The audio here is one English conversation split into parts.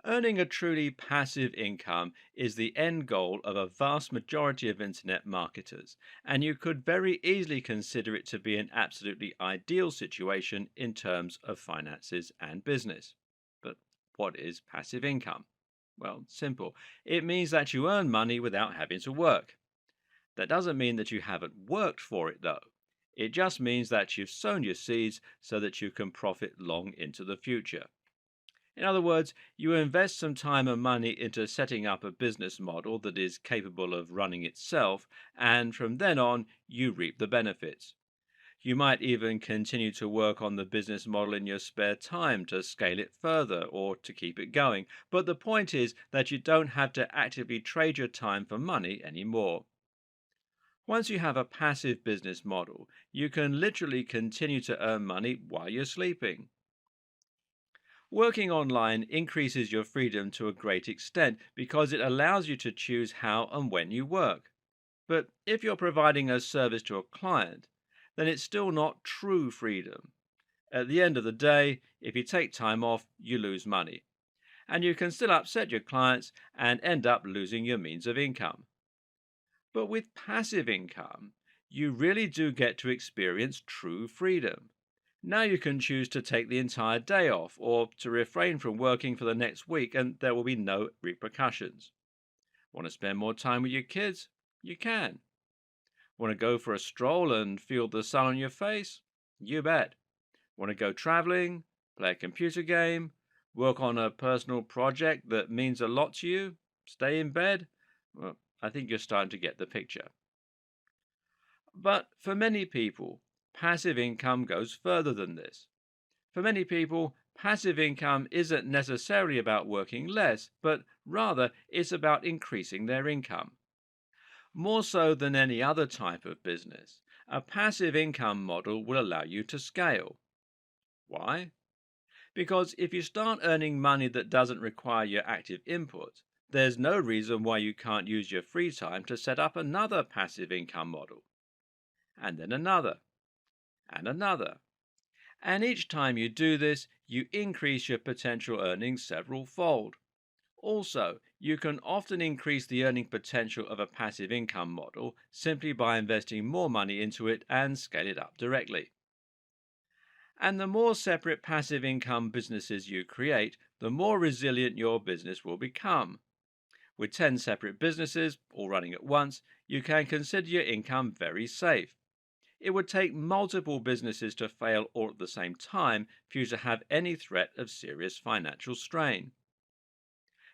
Earning a truly passive income is the end goal of a vast majority of internet marketers, and you could very easily consider it to be an absolutely ideal situation in terms of finances and business. But what is passive income? Well, simple. It means that you earn money without having to work. That doesn't mean that you haven't worked for it, though. It just means that you've sown your seeds so that you can profit long into the future. In other words, you invest some time and money into setting up a business model that is capable of running itself, and from then on, you reap the benefits. You might even continue to work on the business model in your spare time to scale it further or to keep it going. But the point is that you don't have to actively trade your time for money anymore. Once you have a passive business model, you can literally continue to earn money while you're sleeping. Working online increases your freedom to a great extent because it allows you to choose how and when you work. But if you're providing a service to a client, then it's still not true freedom. At the end of the day, if you take time off, you lose money. And you can still upset your clients and end up losing your means of income. But with passive income, you really do get to experience true freedom. Now you can choose to take the entire day off or to refrain from working for the next week, and there will be no repercussions. Want to spend more time with your kids? You can. Want to go for a stroll and feel the sun on your face? You bet. Want to go traveling, play a computer game, work on a personal project that means a lot to you, stay in bed? Well, I think you're starting to get the picture. But for many people, passive income goes further than this. For many people, passive income isn't necessarily about working less, but rather it's about increasing their income. More so than any other type of business, a passive income model will allow you to scale. Why? Because if you start earning money that doesn't require your active input, there's no reason why you can't use your free time to set up another passive income model, and then another, and another. And each time you do this, you increase your potential earnings several fold. Also, you can often increase the earning potential of a passive income model simply by investing more money into it and scale it up directly. And the more separate passive income businesses you create, the more resilient your business will become. With 10 separate businesses, all running at once, you can consider your income very safe. It would take multiple businesses to fail all at the same time for you to have any threat of serious financial strain.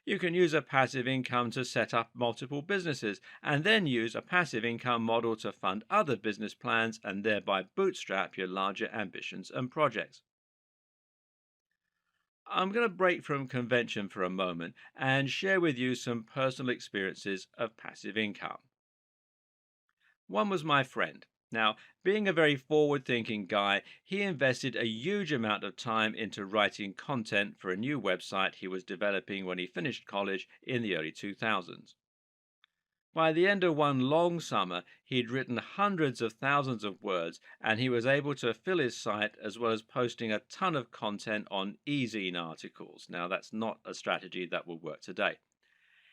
You can use a passive income to set up multiple businesses and then use a passive income model to fund other business plans and thereby bootstrap your larger ambitions and projects. I'm going to break from convention for a moment and share with you some personal experiences of passive income. One was my friend. Now, being a very forward thinking guy, he invested a huge amount of time into writing content for a new website he was developing when he finished college in the early 2000s. By the end of one long summer, he'd written hundreds of thousands of words, and he was able to fill his site as well as posting a ton of content on e-zine articles. Now, that's not a strategy that will work today.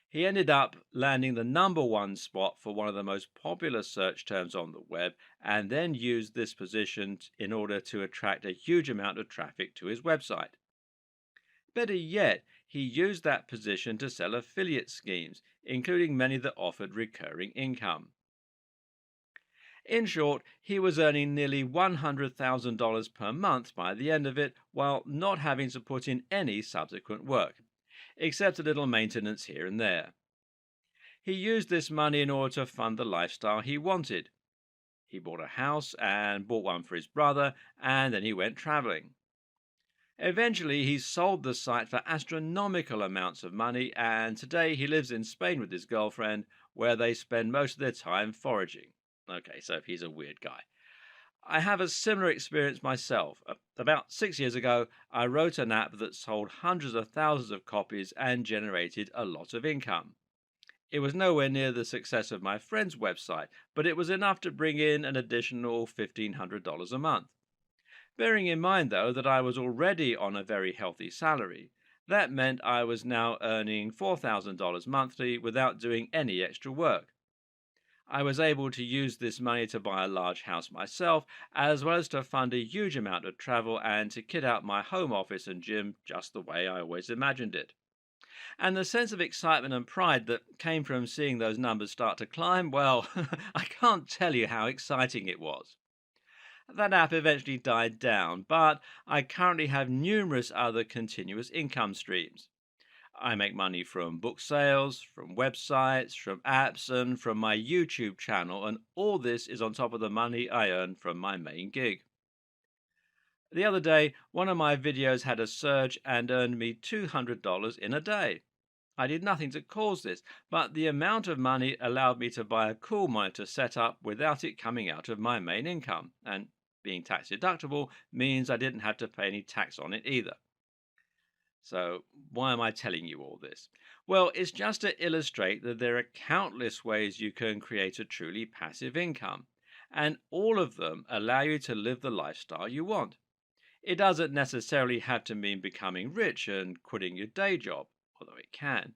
He ended up landing the number one spot for one of the most popular search terms on the web, and then used this position in order to attract a huge amount of traffic to his website. Better yet, he used that position to sell affiliate schemes, including many that offered recurring income. In short, he was earning nearly $100,000 per month by the end of it, while not having to put in any subsequent work, except a little maintenance here and there. He used this money in order to fund the lifestyle he wanted. He bought a house and bought one for his brother, and then he went traveling. Eventually, he sold the site for astronomical amounts of money, and today he lives in Spain with his girlfriend, where they spend most of their time foraging. Okay, so he's a weird guy. I have a similar experience myself. About 6 years ago, I wrote an app that sold hundreds of thousands of copies and generated a lot of income. It was nowhere near the success of my friend's website, but it was enough to bring in an additional $1,500 a month. Bearing in mind, though, that I was already on a very healthy salary, That meant I was now earning $4,000 monthly without doing any extra work. I was able to use this money to buy a large house myself, as well as to fund a huge amount of travel and to kit out my home office and gym just the way I always imagined it. And the sense of excitement and pride that came from seeing those numbers start to climb, well, I can't tell you how exciting it was. That app eventually died down, but I currently have numerous other continuous income streams. I make money from book sales, from websites, from apps, and from my YouTube channel, and all this is on top of the money I earn from my main gig. The other day, one of my videos had a surge and earned me $200 in a day. I did nothing to cause this, but the amount of money allowed me to buy a cool monitor setup without it coming out of my main income, and being tax deductible means I didn't have to pay any tax on it either. So, why am I telling you all this? Well, it's just to illustrate that there are countless ways you can create a truly passive income, and all of them allow you to live the lifestyle you want. It doesn't necessarily have to mean becoming rich and quitting your day job, although it can.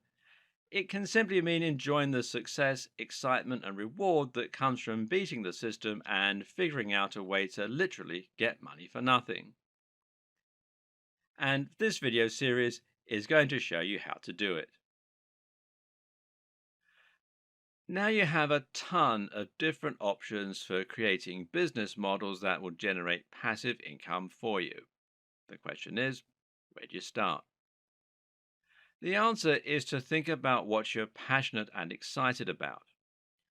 It can simply mean enjoying the success, excitement, and reward that comes from beating the system and figuring out a way to literally get money for nothing. And this video series is going to show you how to do it. Now you have a ton of different options for creating business models that will generate passive income for you. The question is, where do you start? The answer is to think about what you're passionate and excited about.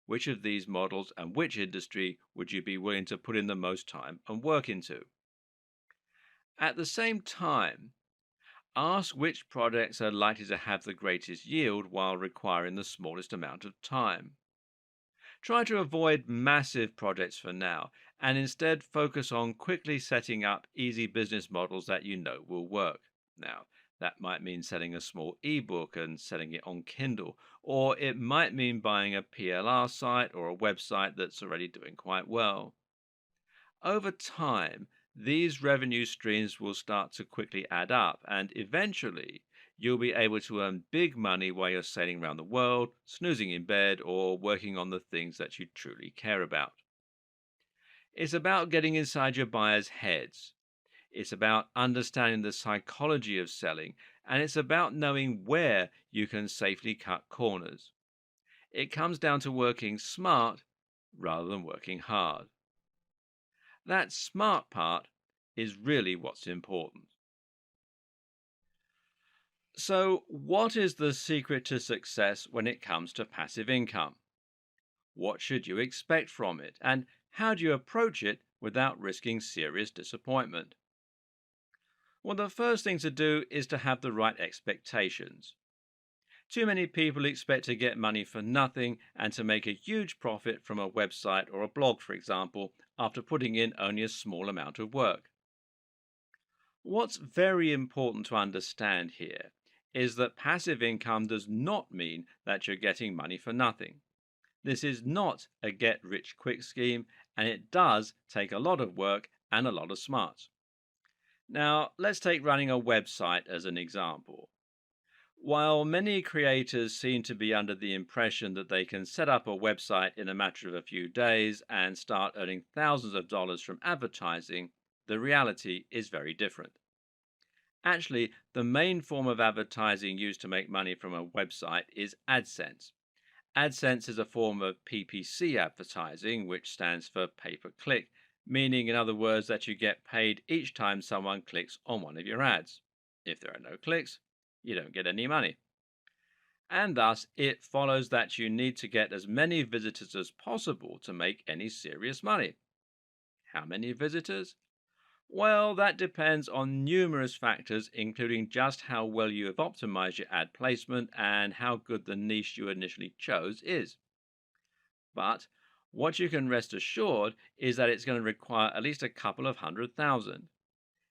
Which of these models and which industry would you be willing to put in the most time and work into? At the same time, ask which projects are likely to have the greatest yield while requiring the smallest amount of time. Try to avoid massive projects for now and instead focus on quickly setting up easy business models that you know will work. Now, that might mean selling a small ebook and selling it on Kindle, or it might mean buying a PLR site or a website that's already doing quite well. Over time, these revenue streams will start to quickly add up, and eventually, you'll be able to earn big money while you're sailing around the world, snoozing in bed, or working on the things that you truly care about. It's about getting inside your buyers' heads. It's about understanding the psychology of selling, and it's about knowing where you can safely cut corners. It comes down to working smart rather than working hard. That smart part is really what's important. So, what is the secret to success when it comes to passive income? What should you expect from it? And how do you approach it without risking serious disappointment? Well, the first thing to do is to have the right expectations. Too many people expect to get money for nothing and to make a huge profit from a website or a blog, for example, after putting in only a small amount of work. What's very important to understand here is that passive income does not mean that you're getting money for nothing. This is not a get rich quick scheme, and it does take a lot of work and a lot of smarts. Now, let's take running a website as an example. While many creators seem to be under the impression that they can set up a website in a matter of a few days and start earning thousands of dollars from advertising, the reality is very different. Actually, the main form of advertising used to make money from a website is AdSense. AdSense is a form of PPC advertising, which stands for pay per click, meaning, in other words, that you get paid each time someone clicks on one of your ads. If there are no clicks, you don't get any money. And thus, it follows that you need to get as many visitors as possible to make any serious money. How many visitors? Well, that depends on numerous factors, including just how well you have optimized your ad placement and how good the niche you initially chose is. But what you can rest assured is that it's going to require at least a couple of 100,000.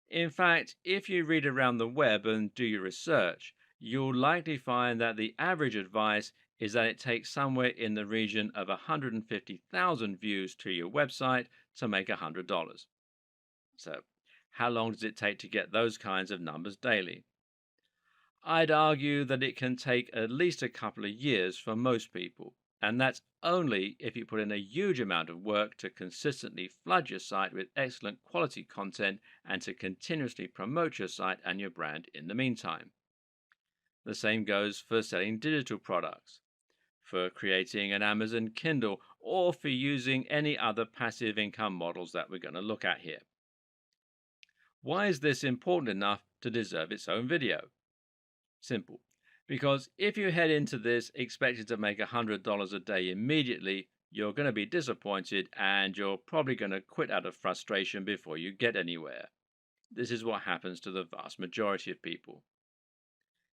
In fact, if you read around the web and do your research, you'll likely find that the average advice is that it takes somewhere in the region of 150,000 views to your website to make $100. So, how long does it take to get those kinds of numbers daily? I'd argue that it can take at least a couple of years for most people, and that's only if you put in a huge amount of work to consistently flood your site with excellent quality content and to continuously promote your site and your brand in the meantime. The same goes for selling digital products, for creating an Amazon Kindle, or for using any other passive income models that we're going to look at here. Why is this important enough to deserve its own video? Simple. Because if you head into this expecting to make $100 a day immediately, you're going to be disappointed and you're probably going to quit out of frustration before you get anywhere. This is what happens to the vast majority of people.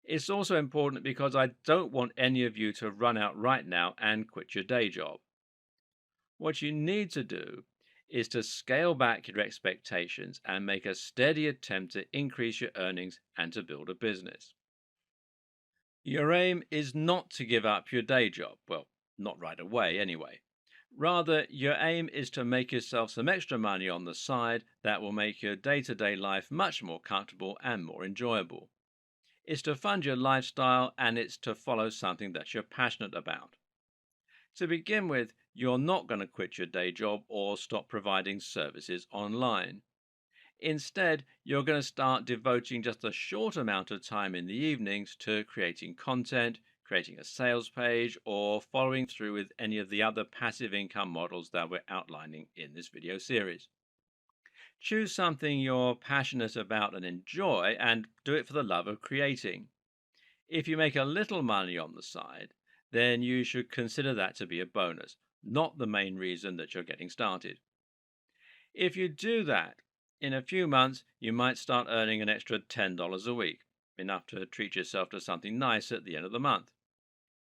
It's also important because I don't want any of you to run out right now and quit your day job. What you need to do is to scale back your expectations and make a steady attempt to increase your earnings and to build a business. Your aim is not to give up your day job. Well, not right away, anyway. Rather, your aim is to make yourself some extra money on the side that will make your day to day life much more comfortable and more enjoyable. It's to fund your lifestyle and it's to follow something that you're passionate about. To begin with, you're not going to quit your day job or stop providing services online. Instead, you're going to start devoting just a short amount of time in the evenings to creating content, creating a sales page, or following through with any of the other passive income models that we're outlining in this video series. Choose something you're passionate about and enjoy, and do it for the love of creating. If you make a little money on the side, then you should consider that to be a bonus, not the main reason that you're getting started. If you do that, in a few months, you might start earning an extra $10 a week, enough to treat yourself to something nice at the end of the month.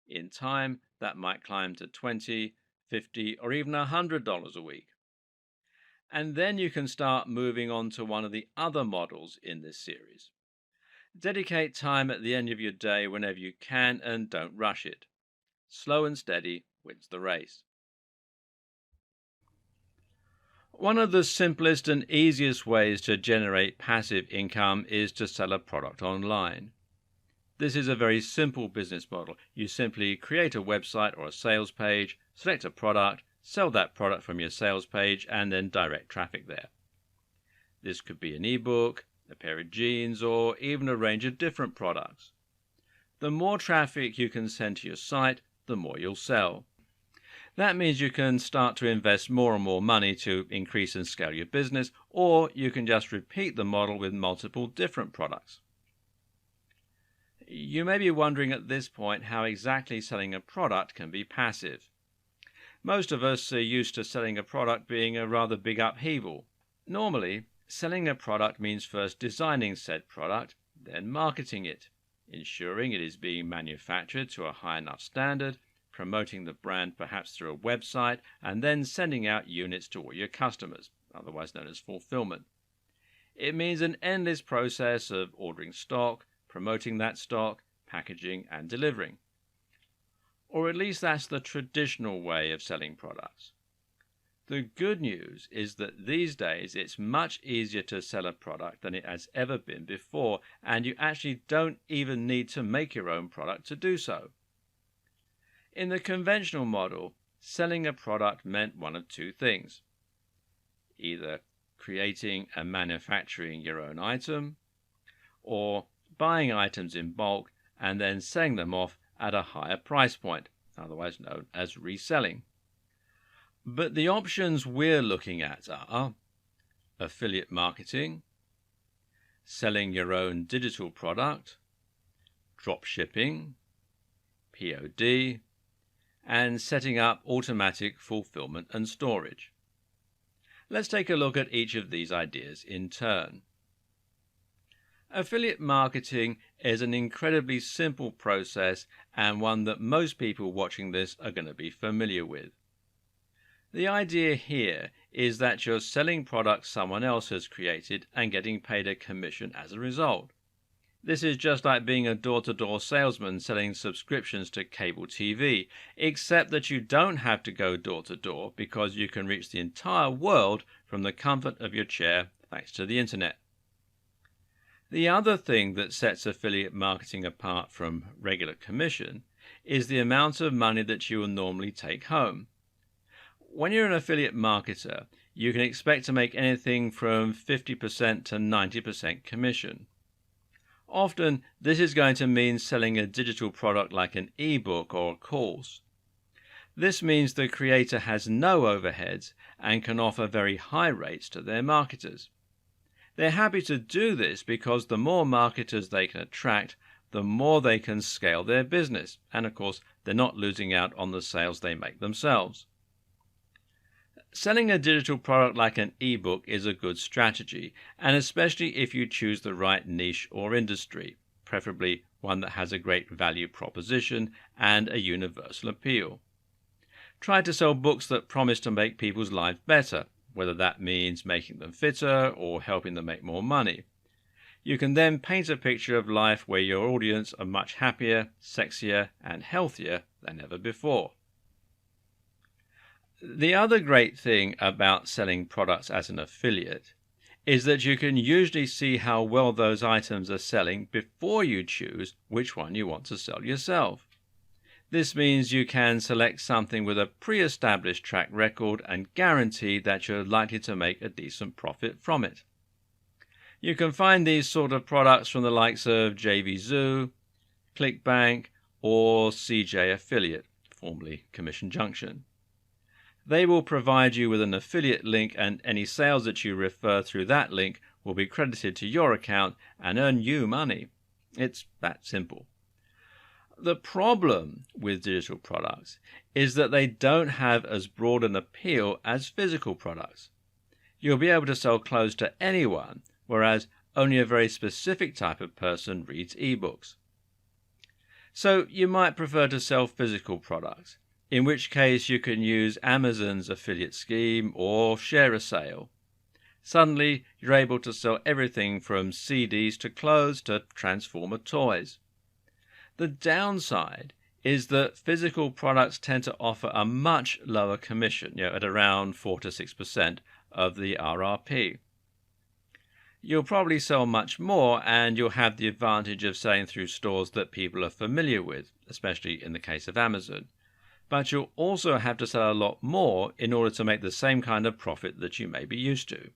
In time, that might climb to $20, $50, or even $100 a week. And then you can start moving on to one of the other models in this series. Dedicate time at the end of your day whenever you can and don't rush it. Slow and steady wins the race. One of the simplest and easiest ways to generate passive income is to sell a product online. This is a very simple business model. You simply create a website or a sales page, select a product, sell that product from your sales page, and then direct traffic there. This could be an ebook, a pair of jeans, or even a range of different products. The more traffic you can send to your site, the more you'll sell. That means you can start to invest more and more money to increase and scale your business, or you can just repeat the model with multiple different products. You may be wondering at this point how exactly selling a product can be passive. Most of us are used to selling a product being a rather big upheaval. Normally, selling a product means first designing said product, then marketing it, ensuring it is being manufactured to a high enough standard, promoting the brand perhaps through a website, and then sending out units to all your customers, otherwise known as fulfillment. It means an endless process of ordering stock, promoting that stock, packaging, and delivering. Or at least that's the traditional way of selling products. The good news is that these days it's much easier to sell a product than it has ever been before, and you actually don't even need to make your own product to do so. In the conventional model, selling a product meant one of two things: either creating and manufacturing your own item, or buying items in bulk and then selling them off at a higher price point, otherwise known as reselling. But the options we're looking at are affiliate marketing, selling your own digital product, drop shipping, POD, and setting up automatic fulfillment and storage. Let's take a look at each of these ideas in turn. Affiliate marketing is an incredibly simple process and one that most people watching this are going to be familiar with. The idea here is that you're selling products someone else has created and getting paid a commission as a result. This is just like being a door-to-door salesman selling subscriptions to cable TV, except that you don't have to go door-to-door because you can reach the entire world from the comfort of your chair thanks to the internet. The other thing that sets affiliate marketing apart from regular commission is the amount of money that you will normally take home. When you're an affiliate marketer, you can expect to make anything from 50% to 90% commission. Often, this is going to mean selling a digital product like an ebook or a course. This means the creator has no overheads and can offer very high rates to their marketers. They're happy to do this because the more marketers they can attract, the more they can scale their business. And of course, they're not losing out on the sales they make themselves. Selling a digital product like an ebook is a good strategy, and especially if you choose the right niche or industry, preferably one that has a great value proposition and a universal appeal. Try to sell books that promise to make people's lives better, whether that means making them fitter or helping them make more money. You can then paint a picture of life where your audience are much happier, sexier, and healthier than ever before. The other great thing about selling products as an affiliate is that you can usually see how well those items are selling before you choose which one you want to sell yourself. This means you can select something with a pre-established track record and guarantee that you're likely to make a decent profit from it. You can find these sort of products from the likes of JVZoo, ClickBank, or CJ Affiliate, formerly Commission Junction. They will provide you with an affiliate link, and any sales that you refer through that link will be credited to your account and earn you money. It's that simple. The problem with digital products is that they don't have as broad an appeal as physical products. You'll be able to sell clothes to anyone, whereas only a very specific type of person reads ebooks. So you might prefer to sell physical products, in which case you can use Amazon's affiliate scheme or share a sale. Suddenly, you're able to sell everything from CDs to clothes to Transformer toys. The downside is that physical products tend to offer a much lower commission, at around 4 to 6% of the RRP. You'll probably sell much more, and you'll have the advantage of selling through stores that people are familiar with, especially in the case of Amazon. But you'll also have to sell a lot more in order to make the same kind of profit that you may be used to.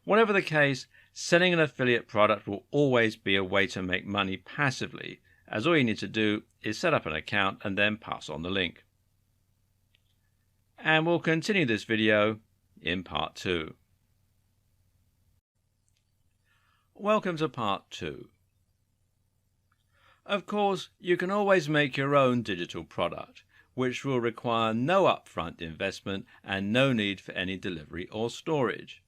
Whatever the case, selling an affiliate product will always be a way to make money passively, as all you need to do is set up an account and then pass on the link. And we'll continue this video in part 2. Welcome to part 2. Of course, you can always make your own digital product, which will require no upfront investment and no need for any delivery or storage.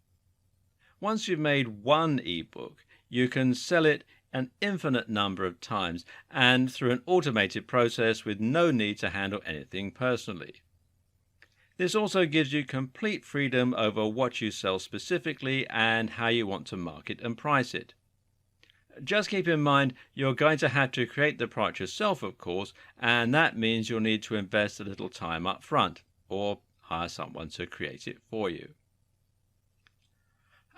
Once you've made one ebook, you can sell it an infinite number of times and through an automated process with no need to handle anything personally. This also gives you complete freedom over what you sell specifically and how you want to market and price it. Just keep in mind you're going to have to create the product yourself, of course, and that means you'll need to invest a little time up front or hire someone to create it for you.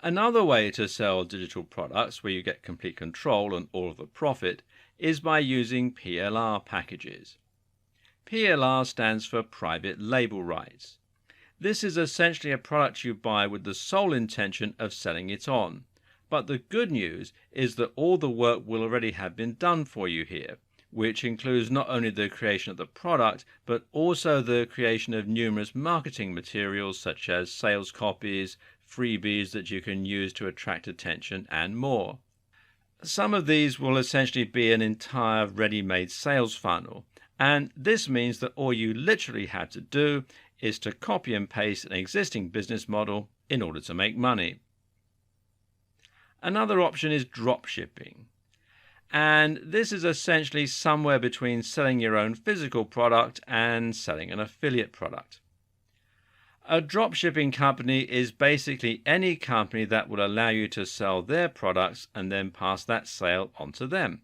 Another way to sell digital products where you get complete control and all of the profit is by using PLR packages. PLR stands for Private Label Rights. This is essentially a product you buy with the sole intention of selling it on. But the good news is that all the work will already have been done for you here, which includes not only the creation of the product, but also the creation of numerous marketing materials such as sales copies, freebies that you can use to attract attention, and more. Some of these will essentially be an entire ready-made sales funnel, and this means that all you literally have to do is to copy and paste an existing business model in order to make money. Another option is drop shipping, and this is essentially somewhere between selling your own physical product and selling an affiliate product. A dropshipping company is basically any company that will allow you to sell their products and then pass that sale on to them.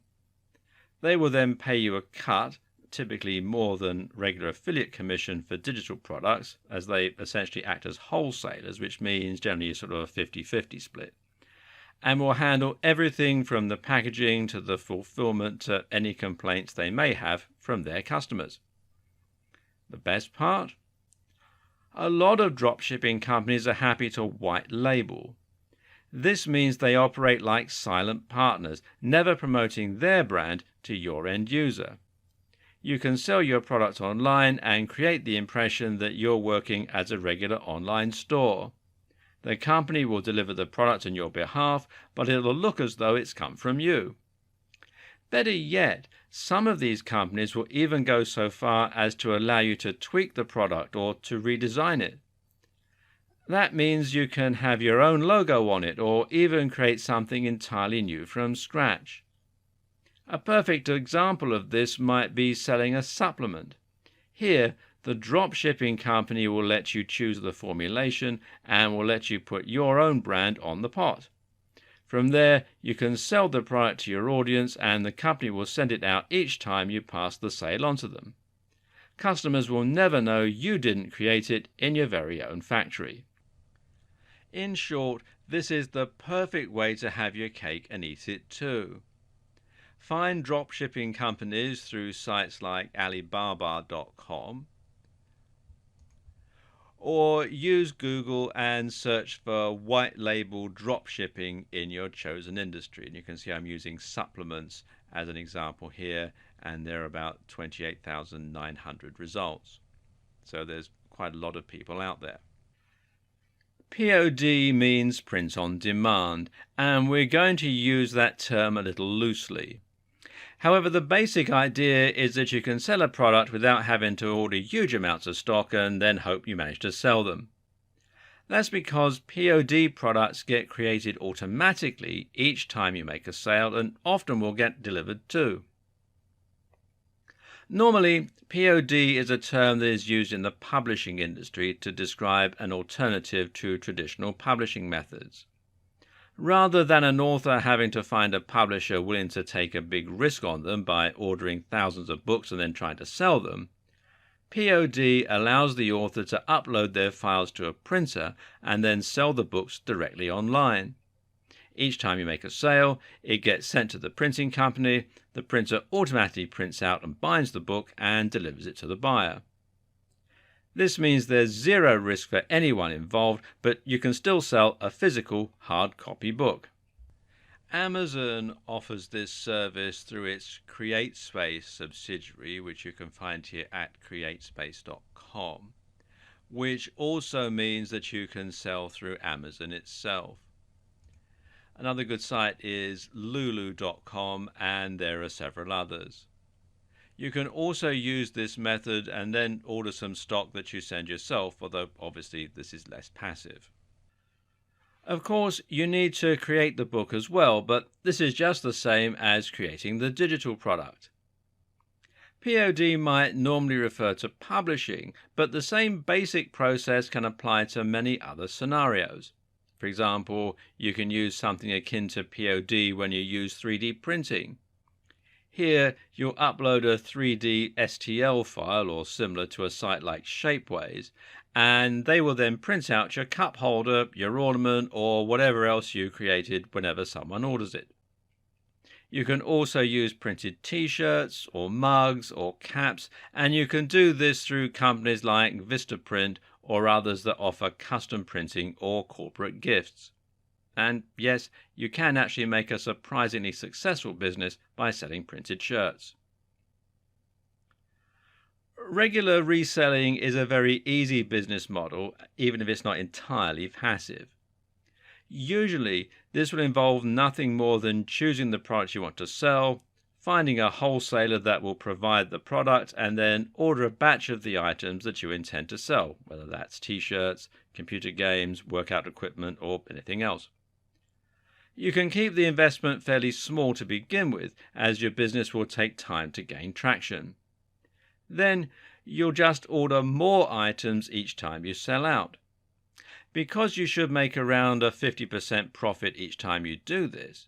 They will then pay you a cut, typically more than regular affiliate commission for digital products, as they essentially act as wholesalers, which means generally sort of a 50-50 split. and will handle everything from the packaging to the fulfillment to any complaints they may have from their customers. The best part? A lot of dropshipping companies are happy to white label. This means they operate like silent partners, never promoting their brand to your end user. You can sell your product online and create the impression that you're working as a regular online store. The company will deliver the product on your behalf, but it'll look as though it's come from you. Better yet, some of these companies will even go so far as to allow you to tweak the product or to redesign it. That means you can have your own logo on it or even create something entirely new from scratch. A perfect example of this might be selling a supplement. Here, the dropshipping company will let you choose the formulation and will let you put your own brand on the pot. From there, you can sell the product to your audience and the company will send it out each time you pass the sale on to them. Customers will never know you didn't create it in your very own factory. In short, this is the perfect way to have your cake and eat it too. Find dropshipping companies through sites like Alibaba.com or use Google and search for white label dropshipping in your chosen industry. And you can see I'm using supplements as an example here, and there are about 28,900 results. So there's quite a lot of people out there. POD means print on demand, and we're going to use that term a little loosely. However, the basic idea is that you can sell a product without having to order huge amounts of stock and then hope you manage to sell them. That's because POD products get created automatically each time you make a sale and often will get delivered too. Normally, POD is a term that is used in the publishing industry to describe an alternative to traditional publishing methods. Rather than an author having to find a publisher willing to take a big risk on them by ordering thousands of books and then trying to sell them, POD allows the author to upload their files to a printer and then sell the books directly online. Each time you make a sale, it gets sent to the printing company. The printer automatically prints out and binds the book and delivers it to the buyer. This means there's zero risk for anyone involved, but you can still sell a physical hard copy book. Amazon offers this service through its CreateSpace subsidiary, which you can find here at createspace.com, which also means that you can sell through Amazon itself. Another good site is lulu.com, and there are several others. You can also use this method and then order some stock that you send yourself, although obviously this is less passive. Of course, you need to create the book as well, but this is just the same as creating the digital product. POD might normally refer to publishing, but the same basic process can apply to many other scenarios. For example, you can use something akin to POD when you use 3D printing. Here, you'll upload a 3D STL file or similar to a site like Shapeways, and they will then print out your cup holder, your ornament, or whatever else you created whenever someone orders it. You can also use printed t-shirts or mugs or caps, and you can do this through companies like Vistaprint or others that offer custom printing or corporate gifts. And yes, you can actually make a surprisingly successful business by selling printed shirts. Regular reselling is a very easy business model, even if it's not entirely passive. Usually, this will involve nothing more than choosing the product you want to sell, finding a wholesaler that will provide the product, and then order a batch of the items that you intend to sell, whether that's t-shirts, computer games, workout equipment, or anything else. You can keep the investment fairly small to begin with, as your business will take time to gain traction. Then you'll just order more items each time you sell out. Because you should make around a 50% profit each time you do this,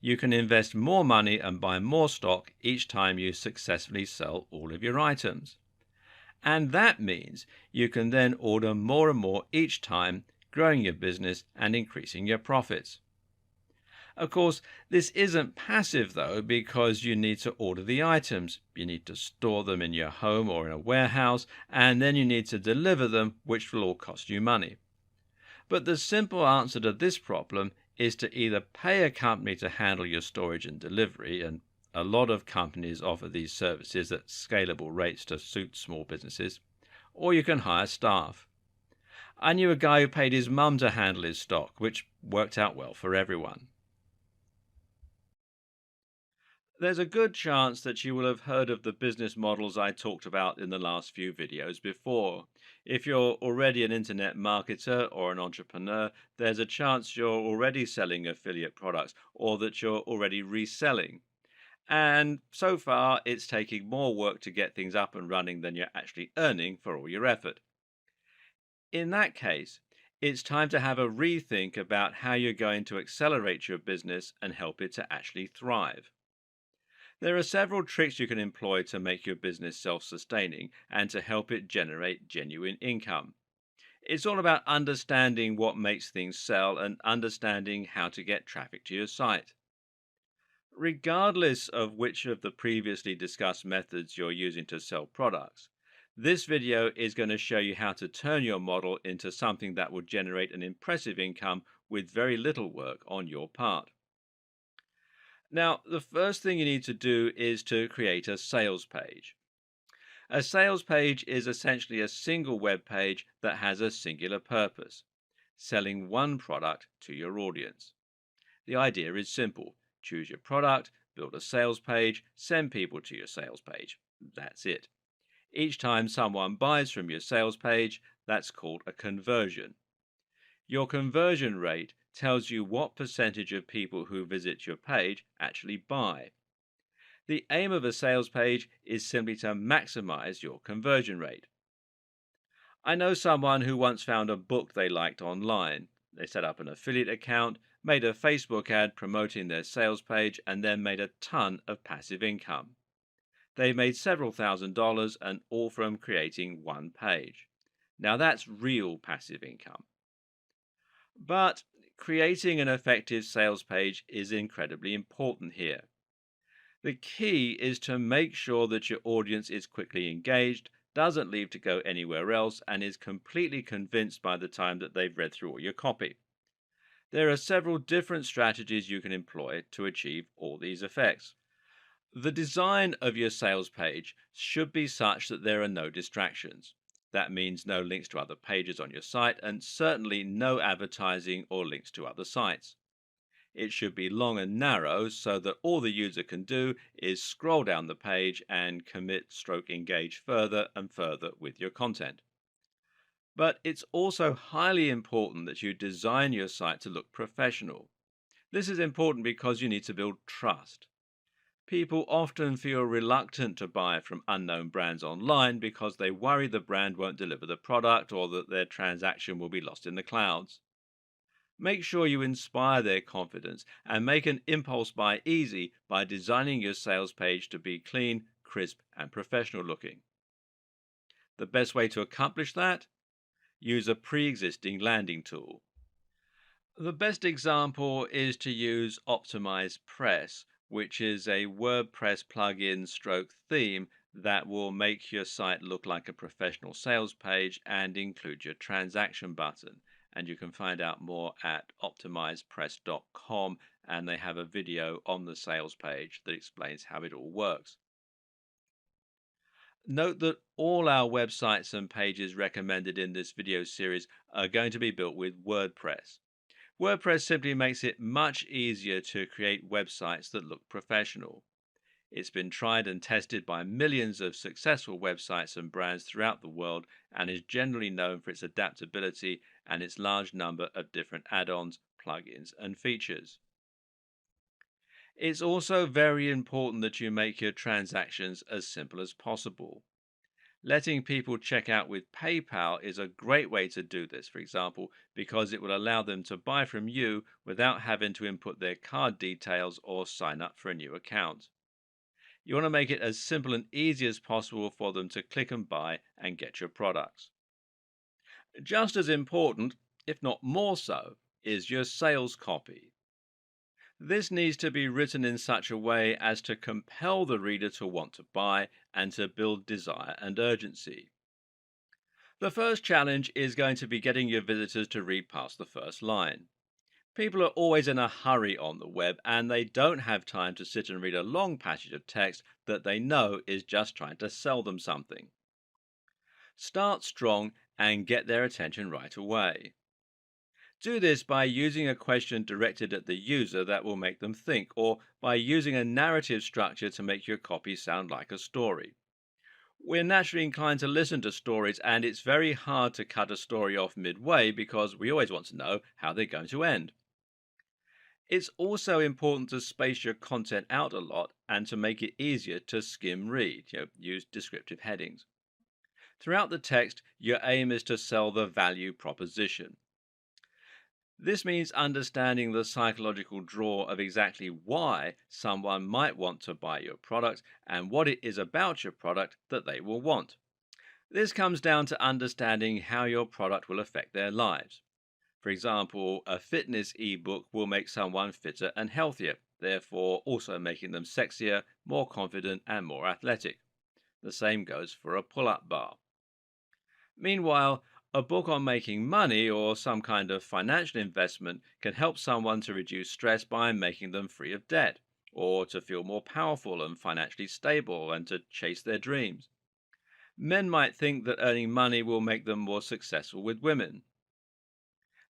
you can invest more money and buy more stock each time you successfully sell all of your items. And that means you can then order more and more each time, growing your business and increasing your profits. Of course, this isn't passive though, because you need to order the items, you need to store them in your home or in a warehouse, and then you need to deliver them, which will all cost you money. But the simple answer to this problem is to either pay a company to handle your storage and delivery, and a lot of companies offer these services at scalable rates to suit small businesses, or you can hire staff. I knew a guy who paid his mum to handle his stock, which worked out well for everyone. There's a good chance that you will have heard of the business models I talked about in the last few videos before. If you're already an internet marketer or an entrepreneur, there's a chance you're already selling affiliate products or that you're already reselling. And so far, it's taking more work to get things up and running than you're actually earning for all your effort. In that case, it's time to have a rethink about how you're going to accelerate your business and help it to actually thrive. There are several tricks you can employ to make your business self sustaining and to help it generate genuine income. It's all about understanding what makes things sell and understanding how to get traffic to your site. Regardless of which of the previously discussed methods you're using to sell products, this video is going to show you how to turn your model into something that will generate an impressive income with very little work on your part. Now, the first thing you need to do is to create a sales page. A sales page is essentially a single web page that has a singular purpose, selling one product to your audience. The idea is simple: choose your product, build a sales page, send people to your sales page. That's it. Each time someone buys from your sales page, that's called a conversion. Your conversion rate tells you what percentage of people who visit your page actually buy. The aim of a sales page is simply to maximize your conversion rate. I know someone who once found a book they liked online. They set up an affiliate account, made a Facebook ad promoting their sales page, and then made a ton of passive income. They made several $1,000s, and all from creating one page. Now that's real passive income. But creating an effective sales page is incredibly important here. The key is to make sure that your audience is quickly engaged, doesn't leave to go anywhere else, and is completely convinced by the time that they've read through all your copy. There are several different strategies you can employ to achieve all these effects. The design of your sales page should be such that there are no distractions. That means no links to other pages on your site, and certainly no advertising or links to other sites. It should be long and narrow so that all the user can do is scroll down the page and commit stroke engage further and further with your content. But it's also highly important that you design your site to look professional. This is important because you need to build trust. People often feel reluctant to buy from unknown brands online because they worry the brand won't deliver the product or that their transaction will be lost in the clouds. Make sure you inspire their confidence and make an impulse buy easy by designing your sales page to be clean, crisp, and professional looking. The best way to accomplish that? Use a pre existing landing tool. The best example is to use Optimize Press, which is a WordPress plugin stroke theme that will make your site look like a professional sales page and include your transaction button. And you can find out more at optimizepress.com, and they have a video on the sales page that explains how it all works. Note that all our websites and pages recommended in this video series are going to be built with WordPress. WordPress simply makes it much easier to create websites that look professional. It's been tried and tested by millions of successful websites and brands throughout the world and is generally known for its adaptability and its large number of different add-ons, plugins, and features. It's also very important that you make your transactions as simple as possible. Letting people check out with PayPal is a great way to do this, for example, because it will allow them to buy from you without having to input their card details or sign up for a new account. You want to make it as simple and easy as possible for them to click and buy and get your products. Just as important, if not more so, is your sales copy. This needs to be written in such a way as to compel the reader to want to buy and to build desire and urgency. The first challenge is going to be getting your visitors to read past the first line. People are always in a hurry on the web and they don't have time to sit and read a long passage of text that they know is just trying to sell them something. Start strong and get their attention right away. Do this by using a question directed at the user that will make them think, or by using a narrative structure to make your copy sound like a story. We're naturally inclined to listen to stories, and it's very hard to cut a story off midway because we always want to know how they're going to end. It's also important to space your content out a lot and to make it easier to skim read. Use descriptive headings. Throughout the text, your aim is to sell the value proposition. This means understanding the psychological draw of exactly why someone might want to buy your product and what it is about your product that they will want. This comes down to understanding how your product will affect their lives. For example, a fitness ebook will make someone fitter and healthier, therefore also making them sexier, more confident, and more athletic. The same goes for a pull up bar. Meanwhile, a book on making money or some kind of financial investment can help someone to reduce stress by making them free of debt, or to feel more powerful and financially stable and to chase their dreams. Men might think that earning money will make them more successful with women.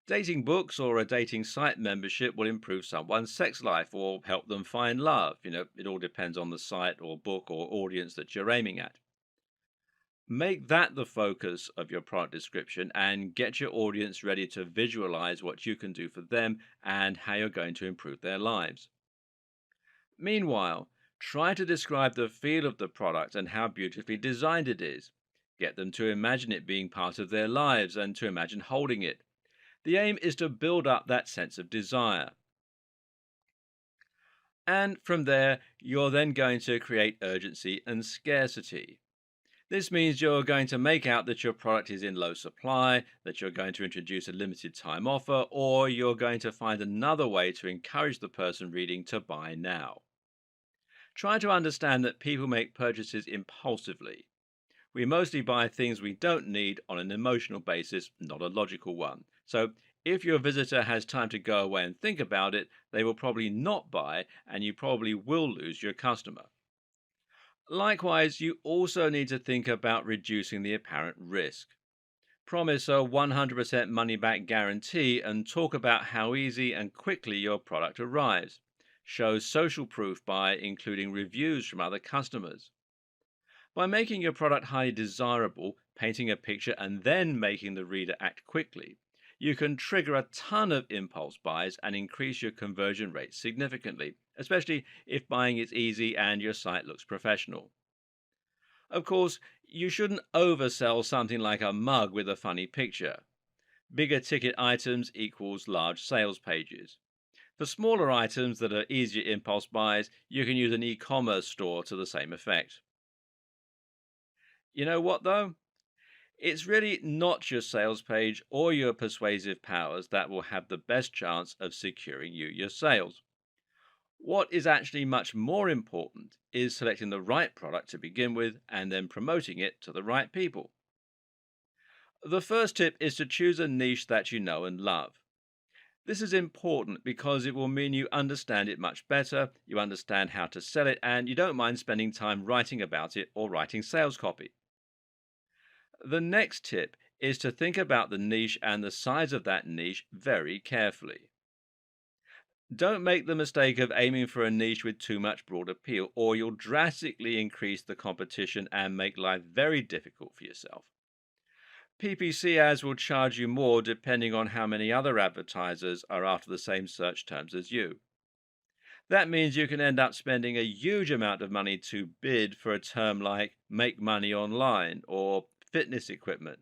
Dating books or a dating site membership will improve someone's sex life or help them find love. It all depends on the site or book or audience that you're aiming at. Make that the focus of your product description and get your audience ready to visualize what you can do for them and how you're going to improve their lives. Meanwhile, try to describe the feel of the product and how beautifully designed it is. Get them to imagine it being part of their lives and to imagine holding it. The aim is to build up that sense of desire. And from there, you're then going to create urgency and scarcity. This means you're going to make out that your product is in low supply, that you're going to introduce a limited time offer, or you're going to find another way to encourage the person reading to buy now. Try to understand that people make purchases impulsively. We mostly buy things we don't need on an emotional basis, not a logical one. So, if your visitor has time to go away and think about it, they will probably not buy, and you probably will lose your customer. Likewise, you also need to think about reducing the apparent risk. Promise a 100% money back guarantee and talk about how easy and quickly your product arrives. Show social proof by including reviews from other customers. By making your product highly desirable, painting a picture, and then making the reader act quickly, you can trigger a ton of impulse buys and increase your conversion rate significantly, especially if buying is easy and your site looks professional. Of course, you shouldn't oversell something like a mug with a funny picture. Bigger ticket items equals large sales pages. For smaller items that are easier impulse buys, you can use an e-commerce store to the same effect. You know what though? It's really not your sales page or your persuasive powers that will have the best chance of securing you your sales. What is actually much more important is selecting the right product to begin with and then promoting it to the right people. The first tip is to choose a niche that you know and love. This is important because it will mean you understand it much better, you understand how to sell it, and you don't mind spending time writing about it or writing sales copy. The next tip is to think about the niche and the size of that niche very carefully. Don't make the mistake of aiming for a niche with too much broad appeal, or you'll drastically increase the competition and make life very difficult for yourself. PPC ads will charge you more depending on how many other advertisers are after the same search terms as you. That means you can end up spending a huge amount of money to bid for a term like make money online or fitness equipment.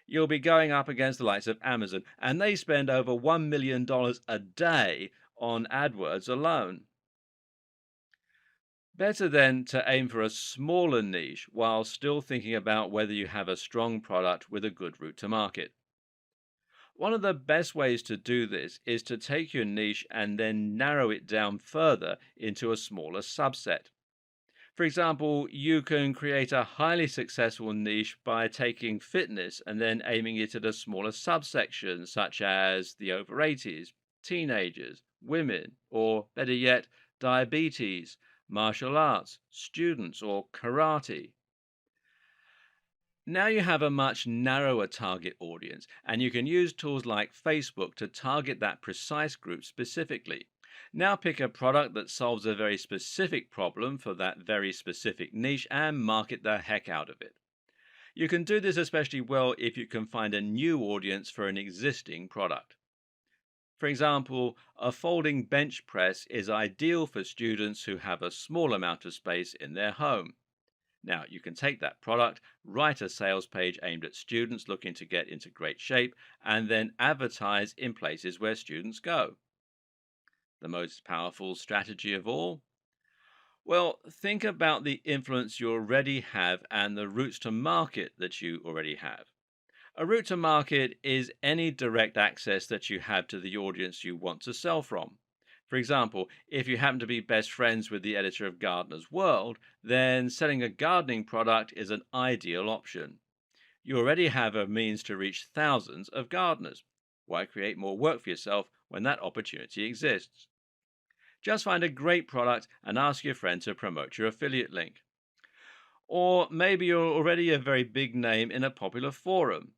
You'll be going up against the likes of Amazon, and they spend over $1 million a day on AdWords alone. Better then to aim for a smaller niche while still thinking about whether you have a strong product with a good route to market. One of the best ways to do this is to take your niche and then narrow it down further into a smaller subset. For example, you can create a highly successful niche by taking fitness and then aiming it at a smaller subsection, such as the over 80s, teenagers, women, or better yet, diabetes, martial arts, students, or karate. Now you have a much narrower target audience, and you can use tools like Facebook to target that precise group specifically. Now pick a product that solves a very specific problem for that very specific niche and market the heck out of it. You can do this especially well if you can find a new audience for an existing product. For example, a folding bench press is ideal for students who have a small amount of space in their home. Now, you can take that product, write a sales page aimed at students looking to get into great shape, and then advertise in places where students go. The most powerful strategy of all? Well, think about the influence you already have and the routes to market that you already have. A route to market is any direct access that you have to the audience you want to sell from. For example, if you happen to be best friends with the editor of Gardener's World, then selling a gardening product is an ideal option. You already have a means to reach thousands of gardeners. Why create more work for yourself when that opportunity exists? Just find a great product and ask your friend to promote your affiliate link. Or maybe you're already a very big name in a popular forum.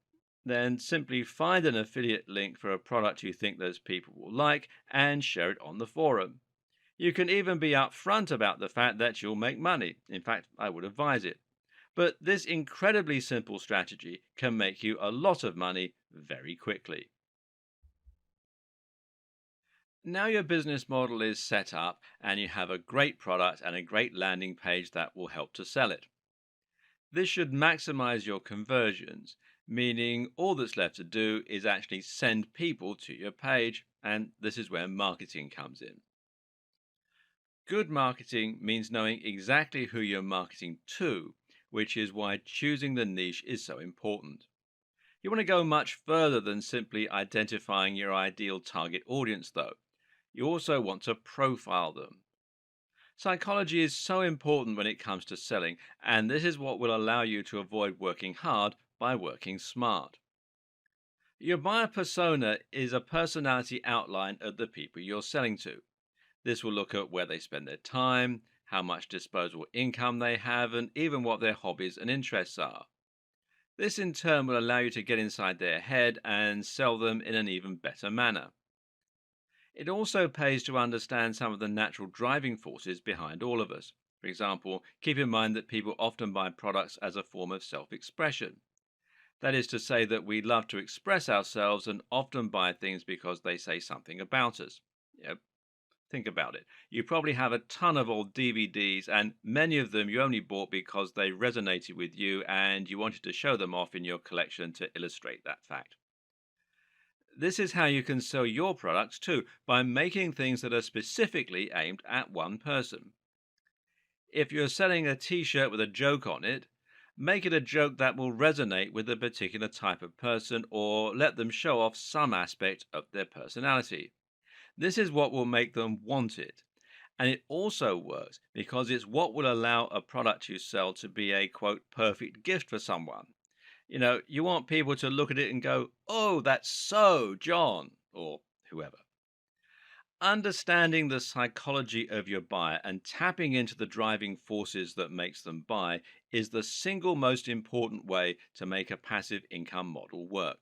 Then simply find an affiliate link for a product you think those people will like and share it on the forum. You can even be upfront about the fact that you'll make money. In fact, I would advise it. But this incredibly simple strategy can make you a lot of money very quickly. Now your business model is set up and you have a great product and a great landing page that will help to sell it. This should maximize your conversions, meaning all that's left to do is actually send people to your page, and this is where marketing comes in. Good marketing means knowing exactly who you're marketing to, which is why choosing the niche is so important. You want to go much further than simply identifying your ideal target audience, though. You also want to profile them. Psychology is so important when it comes to selling, and this is what will allow you to avoid working hard by working smart. Your buyer persona is a personality outline of the people you're selling to. This will look at where they spend their time, how much disposable income they have, and even what their hobbies and interests are. This in turn will allow you to get inside their head and sell them in an even better manner. It also pays to understand some of the natural driving forces behind all of us. For example, keep in mind that people often buy products as a form of self expression. That is to say, that we love to express ourselves and often buy things because they say something about us. Yep, think about it. You probably have a ton of old DVDs, and many of them you only bought because they resonated with you and you wanted to show them off in your collection to illustrate that fact. This is how you can sell your products too, by making things that are specifically aimed at one person. If you're selling a t shirt with a joke on it, make it a joke that will resonate with a particular type of person or let them show off some aspect of their personality. This is what will make them want it. And it also works because it's what will allow a product you sell to be a quote perfect gift for someone. You want people to look at it and go, "Oh, that's so John," or whoever. Understanding the psychology of your buyer and tapping into the driving forces that makes them buy is the single most important way to make a passive income model work.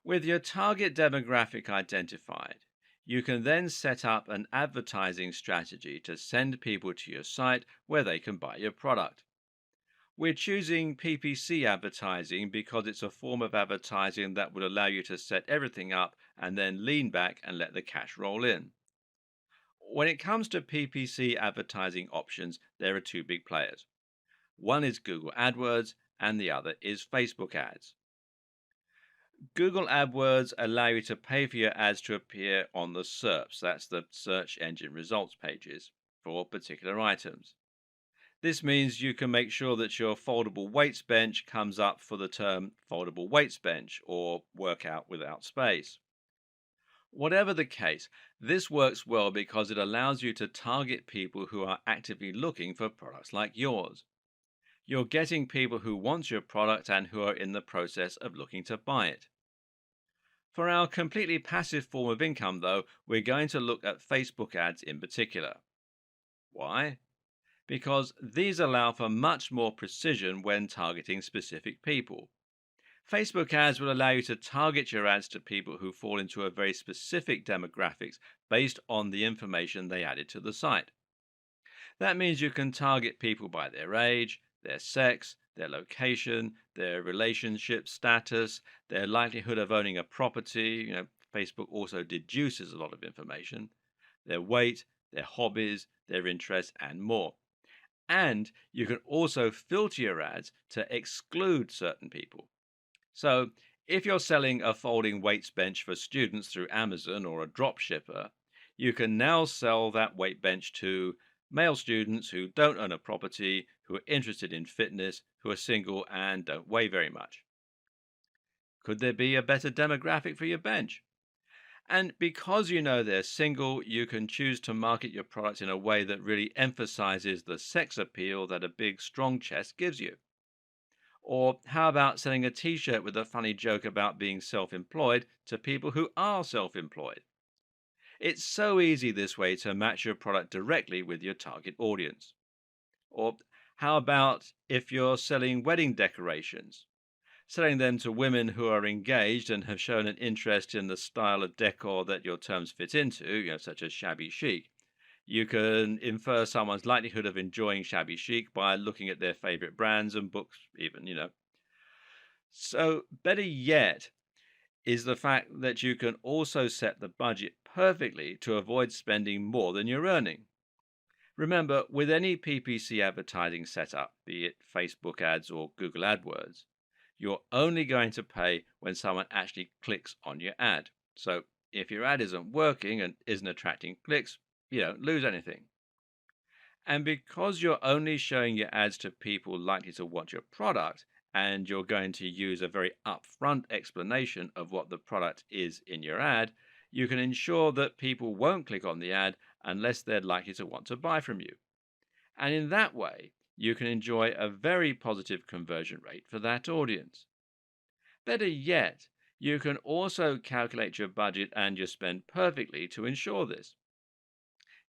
With your target demographic identified, you can then set up an advertising strategy to send people to your site where they can buy your product. We're choosing PPC advertising because it's a form of advertising that would allow you to set everything up and then lean back and let the cash roll in. When it comes to PPC advertising options, there are two big players. One is Google AdWords and the other is Facebook ads. Google AdWords allow you to pay for your ads to appear on the SERPs, that's the search engine results pages, for particular items. This means you can make sure that your foldable weights bench comes up for the term foldable weights bench or workout without space. Whatever the case, this works well because it allows you to target people who are actively looking for products like yours. You're getting people who want your product and who are in the process of looking to buy it. For our completely passive form of income, though, we're going to look at Facebook ads in particular. Why? Because these allow for much more precision when targeting specific people. Facebook ads will allow you to target your ads to people who fall into a very specific demographics based on the information they added to the site. That means you can target people by their age, their sex, their location, their relationship status, their likelihood of owning a property. Facebook also deduces a lot of information, their weight, their hobbies, their interests, and more. And you can also filter your ads to exclude certain people. So, if you're selling a folding weights bench for students through Amazon or a drop shipper, you can now sell that weight bench to male students who don't own a property, who are interested in fitness, who are single, and don't weigh very much. Could there be a better demographic for your bench? And because you know they're single, you can choose to market your product in a way that really emphasizes the sex appeal that a big, strong chest gives you. Or how about selling a t shirt with a funny joke about being self employed to people who are self employed? It's so easy this way to match your product directly with your target audience. Or how about if you're selling wedding decorations? Selling them to women who are engaged and have shown an interest in the style of decor that your terms fit into, such as shabby chic. You can infer someone's likelihood of enjoying shabby chic by looking at their favorite brands and books, even. So, better yet is the fact that you can also set the budget perfectly to avoid spending more than you're earning. Remember, with any PPC advertising setup, be it Facebook ads or Google AdWords, you're only going to pay when someone actually clicks on your ad. So, if your ad isn't working and isn't attracting clicks, you don't lose anything. And because you're only showing your ads to people likely to want your product, and you're going to use a very upfront explanation of what the product is in your ad, you can ensure that people won't click on the ad unless they're likely to want to buy from you. And in that way, you can enjoy a very positive conversion rate for that audience. Better yet, you can also calculate your budget and your spend perfectly to ensure this.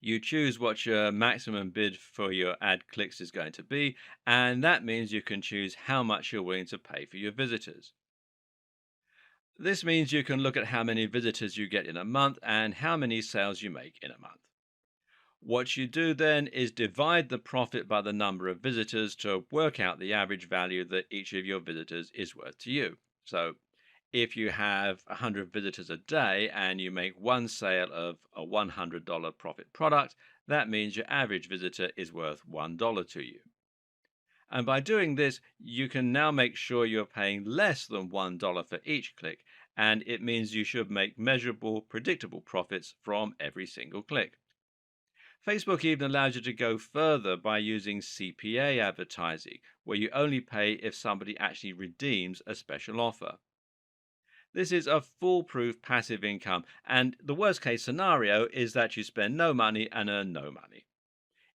You choose what your maximum bid for your ad clicks is going to be, and that means you can choose how much you're willing to pay for your visitors. This means you can look at how many visitors you get in a month and how many sales you make in a month. What you do then is divide the profit by the number of visitors to work out the average value that each of your visitors is worth to you. So, if you have 100 visitors a day and you make one sale of a $100 profit product, that means your average visitor is worth $1 to you. And by doing this, you can now make sure you're paying less than $1 for each click, and it means you should make measurable, predictable profits from every single click. Facebook even allows you to go further by using CPA advertising, where you only pay if somebody actually redeems a special offer. This is a foolproof passive income, and the worst case scenario is that you spend no money and earn no money,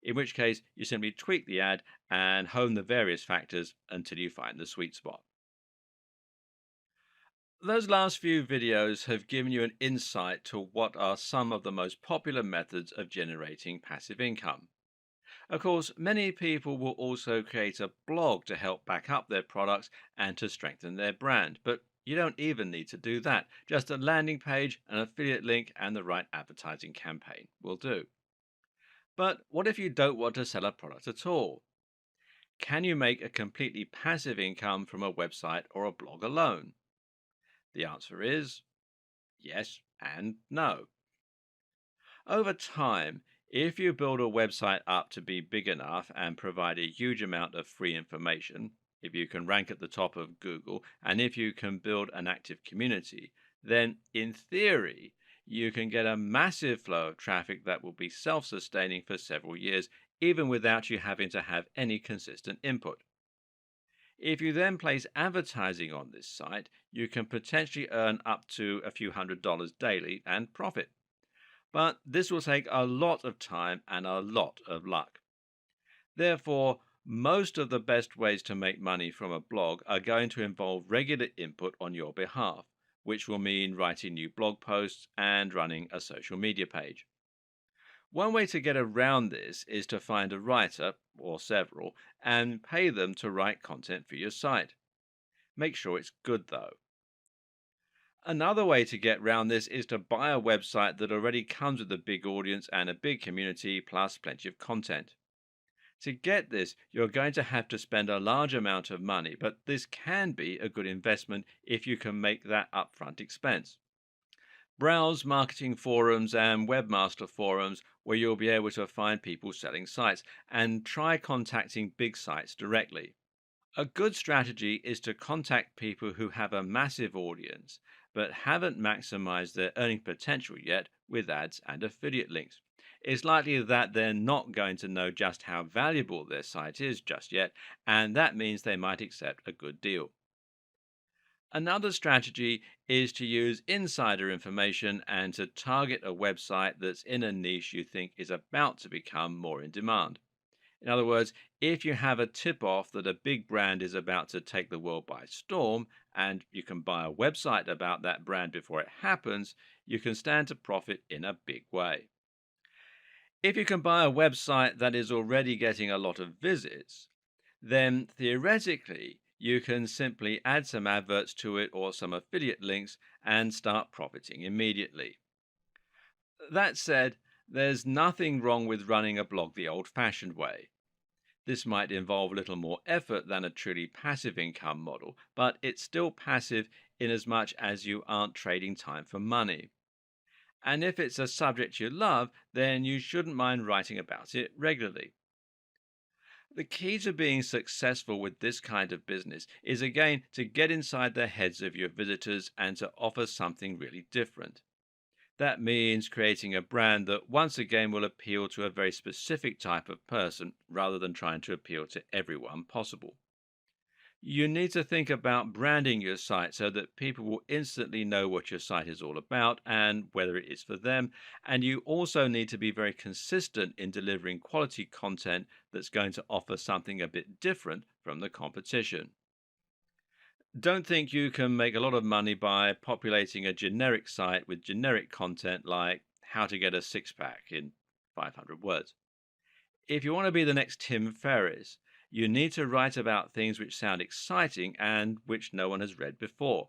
in which case you simply tweak the ad and hone the various factors until you find the sweet spot. Those last few videos have given you an insight to what are some of the most popular methods of generating passive income. Of course, many people will also create a blog to help back up their products and to strengthen their brand, but you don't even need to do that. Just a landing page, an affiliate link, and the right advertising campaign will do. But what if you don't want to sell a product at all? Can you make a completely passive income from a website or a blog alone? The answer is yes and no. Over time, if you build a website up to be big enough and provide a huge amount of free information, if you can rank at the top of Google, and if you can build an active community, then in theory, You can get a massive flow of traffic that will be self sustaining for several years, even without you having to have any consistent input. If you then place advertising on this site, you can potentially earn up to a few $100s daily and profit. But this will take a lot of time and a lot of luck. Therefore, most of the best ways to make money from a blog are going to involve regular input on your behalf, which will mean writing new blog posts and running a social media page. One way to get around this is to find a writer, or several, and pay them to write content for your site. Make sure it's good though. Another way to get around this is to buy a website that already comes with a big audience and a big community plus plenty of content. To get this, you're going to have to spend a large amount of money, but this can be a good investment if you can make that upfront expense. Browse marketing forums and webmaster forums where you'll be able to find people selling sites and try contacting big sites directly. A good strategy is to contact people who have a massive audience but haven't maximized their earning potential yet with ads and affiliate links. It's likely that they're not going to know just how valuable their site is just yet, and that means they might accept a good deal. Another strategy is to use insider information and to target a website that's in a niche you think is about to become more in demand. In other words, if you have a tip off that a big brand is about to take the world by storm, and you can buy a website about that brand before it happens, you can stand to profit in a big way. If you can buy a website that is already getting a lot of visits, then theoretically you can simply add some adverts to it or some affiliate links and start profiting immediately. That said, there's nothing wrong with running a blog the old fashioned way. This might involve a little more effort than a truly passive income model, but it's still passive in as much as you aren't trading time for money. And if it's a subject you love, then you shouldn't mind writing about it regularly. The key to being successful with this kind of business is again to get inside the heads of your visitors and to offer something really different. That means creating a brand that once again will appeal to a very specific type of person rather than trying to appeal to everyone possible. You need to think about branding your site so that people will instantly know what your site is all about and whether it is for them. And you also need to be very consistent in delivering quality content that's going to offer something a bit different from the competition. Don't think you can make a lot of money by populating a generic site with generic content like how to get a six pack in 500 words. If you want to be the next Tim Ferriss, you need to write about things which sound exciting and which no one has read before.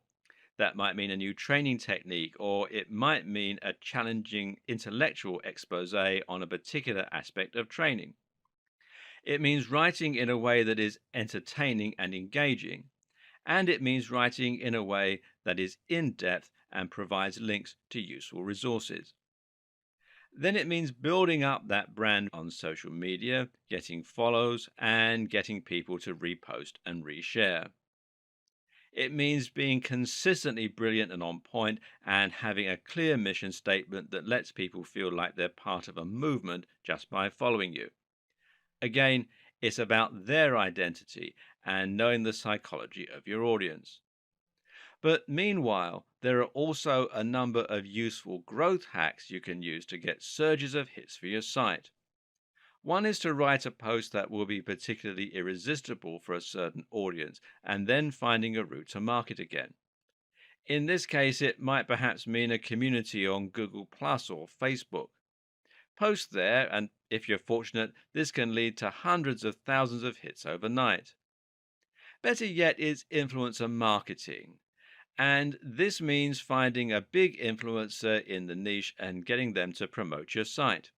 That might mean a new training technique, or it might mean a challenging intellectual expose on a particular aspect of training. It means writing in a way that is entertaining and engaging, and it means writing in a way that is in depth and provides links to useful resources. Then it means building up that brand on social media, getting follows, and getting people to repost and reshare. It means being consistently brilliant and on point and having a clear mission statement that lets people feel like they're part of a movement just by following you. Again, it's about their identity and knowing the psychology of your audience. But meanwhile, there are also a number of useful growth hacks you can use to get surges of hits for your site. One is to write a post that will be particularly irresistible for a certain audience and then finding a route to market again. In this case, it might perhaps mean a community on Google Plus or Facebook. Post there, and if you're fortunate, this can lead to hundreds of thousands of hits overnight. Better yet is influencer marketing. And this means finding a big influencer in the niche and getting them to promote your site.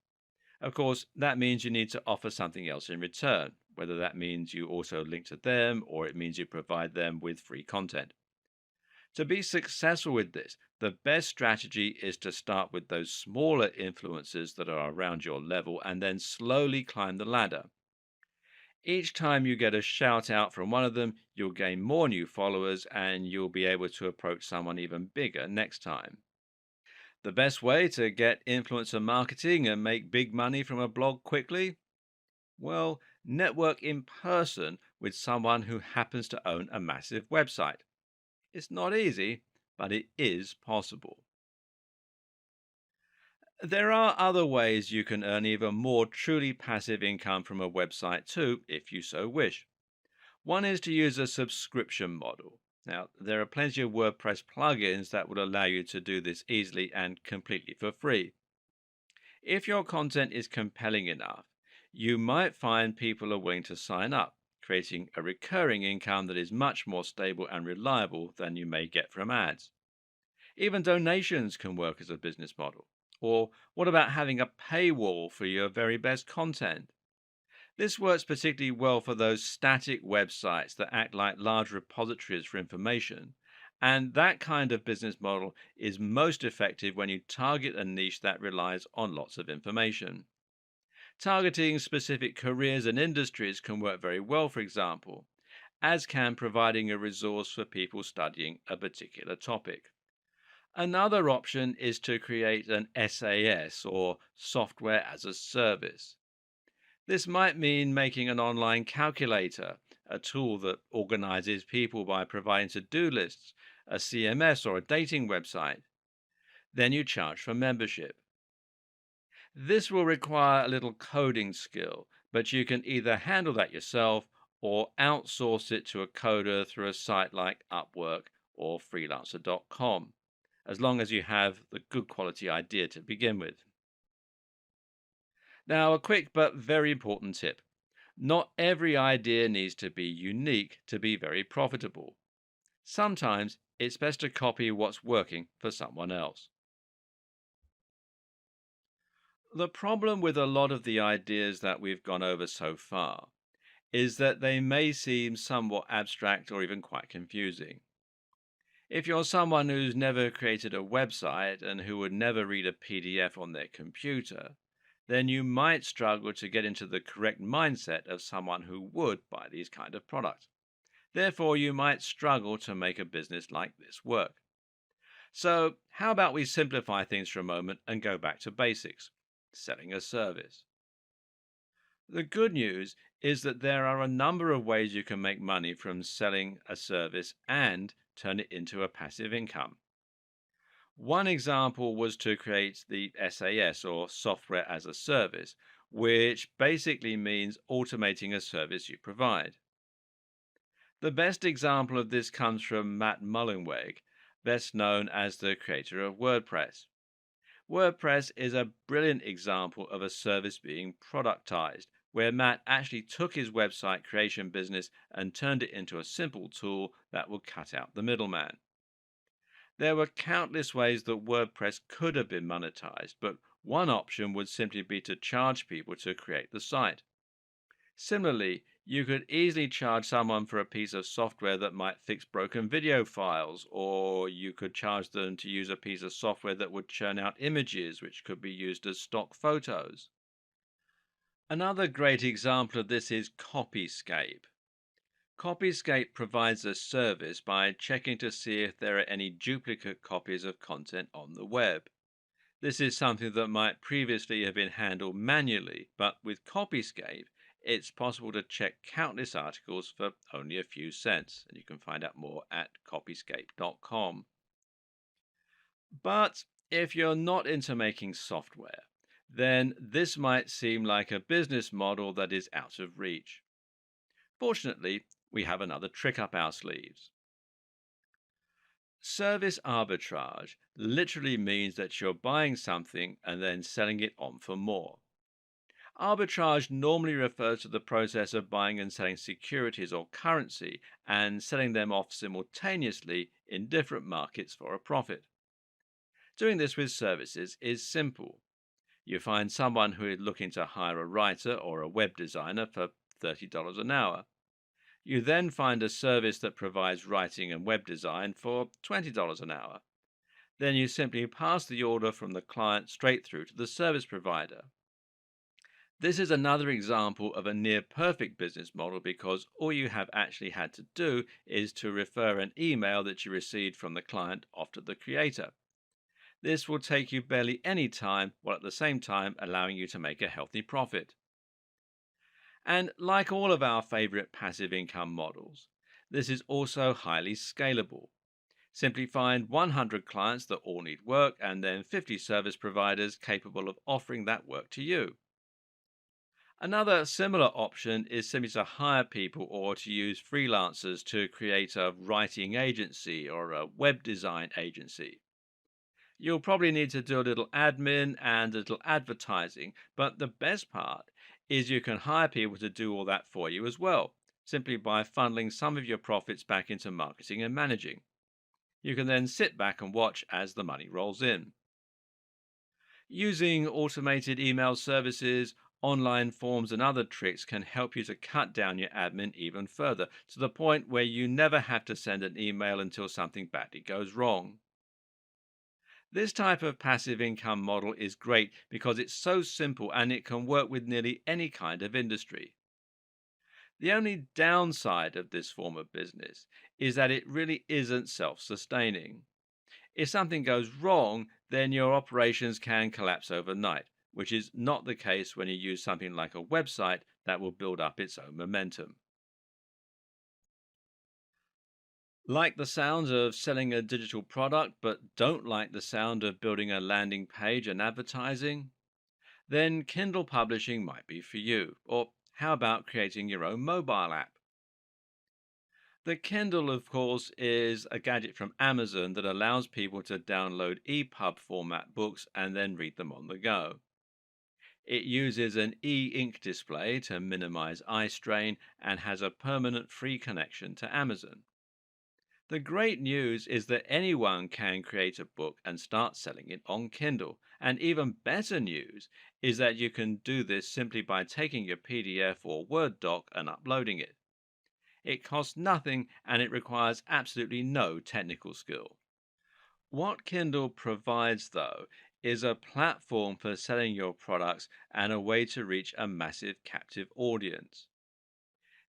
Of course, that means you need to offer something else in return, whether that means you also link to them or it means you provide them with free content. To be successful with this, the best strategy is to start with those smaller influencers that are around your level and then slowly climb the ladder. Each time you get a shout out from one of them, you'll gain more new followers and you'll be able to approach someone even bigger next time. The best way to get influencer marketing and make big money from a blog quickly? Well, network in person with someone who happens to own a massive website. It's not easy, but it is possible. There are other ways you can earn even more truly passive income from a website too, if you so wish. One is to use a subscription model. Now, there are plenty of WordPress plugins that will allow you to do this easily and completely for free. If your content is compelling enough, you might find people are willing to sign up, creating a recurring income that is much more stable and reliable than you may get from ads. Even donations can work as a business model. Or what about having a paywall for your very best content? This works particularly well for those static websites that act like large repositories for information. And that kind of business model is most effective when you target a niche that relies on lots of information. Targeting specific careers and industries can work very well, for example, as can providing a resource for people studying a particular topic. Another option is to create an SAS or software as a service. This might mean making an online calculator, a tool that organizes people by providing to do lists, a CMS, or a dating website. Then you charge for membership. This will require a little coding skill, but you can either handle that yourself or outsource it to a coder through a site like Upwork or freelancer.com, as long as you have the good quality idea to begin with. Now, a quick but very important tip. Not every idea needs to be unique to be very profitable. Sometimes it's best to copy what's working for someone else. The problem with a lot of the ideas that we've gone over so far is that they may seem somewhat abstract or even quite confusing. If you're someone who's never created a website and who would never read a PDF on their computer, then you might struggle to get into the correct mindset of someone who would buy these kind of products. Therefore, you might struggle to make a business like this work. So, how about we simplify things for a moment and go back to basics? Selling a service. The good news is that there are a number of ways you can make money from selling a service and turn it into a passive income. One example was to create the SAS or software as a service, which basically means automating a service you provide. The best example of this comes from Matt Mullenweg, best known as the creator of WordPress. WordPress is a brilliant example of a service being productized, where Matt actually took his website creation business and turned it into a simple tool that would cut out the middleman. There were countless ways that WordPress could have been monetized, but one option would simply be to charge people to create the site. Similarly, you could easily charge someone for a piece of software that might fix broken video files, or you could charge them to use a piece of software that would churn out images which could be used as stock photos. Another great example of this is Copyscape. Copyscape provides a service by checking to see if there are any duplicate copies of content on the web. This is something that might previously have been handled manually, but with Copyscape, it's possible to check countless articles for only a few cents, and you can find out more at copyscape.com. But if you're not into making software, then this might seem like a business model that is out of reach. Fortunately, we have another trick up our sleeves. Service arbitrage literally means that you're buying something and then selling it on for more. Arbitrage normally refers to the process of buying and selling securities or currency and selling them off simultaneously in different markets for a profit. Doing this with services is simple. You find someone who is looking to hire a writer or a web designer for $30 an hour. You then find a service that provides writing and web design for $20 an hour. Then you simply pass the order from the client straight through to the service provider. This is another example of a near perfect business model because all you have actually had to do is to refer an email that you received from the client off to the creator. This will take you barely any time, while at the same time allowing you to make a healthy profit. And like all of our favorite passive income models, this is also highly scalable. Simply find 100 clients that all need work and then 50 service providers capable of offering that work to you. Another similar option is simply to hire people or to use freelancers to create a writing agency or a web design agency. You'll probably need to do a little admin and a little advertising, but the best part is you can hire people to do all that for you as well, simply by funneling some of your profits back into marketing and managing. You can then sit back and watch as the money rolls in. Using automated email services, online forms, and other tricks can help you to cut down your admin even further to the point where you never have to send an email until something badly goes wrong. This type of passive income model is great because it's so simple and it can work with nearly any kind of industry. The only downside of this form of business is that it really isn't self sustaining. If something goes wrong, then your operations can collapse overnight, which is not the case when you use something like a website that will build up its own momentum. Like the sound of selling a digital product, but don't like the sound of building a landing page and advertising? Then Kindle publishing might be for you. Or how about creating your own mobile app? The Kindle, of course, is a gadget from Amazon that allows people to download EPUB format books and then read them on the go. It uses an e ink display to minimize eye strain and has a permanent free connection to Amazon. The great news is that anyone can create a book and start selling it on Kindle. And even better news is that you can do this simply by taking your PDF or Word doc and uploading it. It costs nothing and it requires absolutely no technical skill. What Kindle provides, though, is a platform for selling your products and a way to reach a massive captive audience.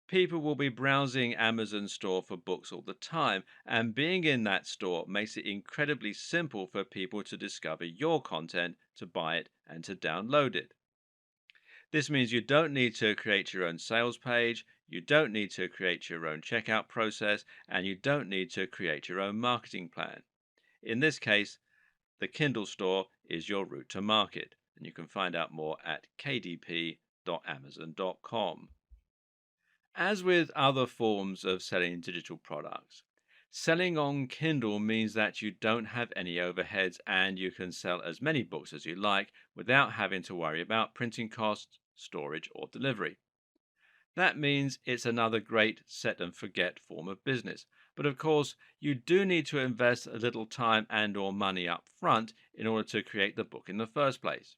People will be browsing Amazon store for books all the time, and being in that store makes it incredibly simple for people to discover your content, to buy it, and to download it. This means you don't need to create your own sales page, you don't need to create your own checkout process, and you don't need to create your own marketing plan. In this case, the Kindle store is your route to market, and you can find out more at kdp.amazon.com. As with other forms of selling digital products, selling on Kindle means that you don't have any overheads and you can sell as many books as you like without having to worry about printing costs, storage, or delivery. That means it's another great set and forget form of business. But of course, you do need to invest a little time and or money up front in order to create the book in the first place.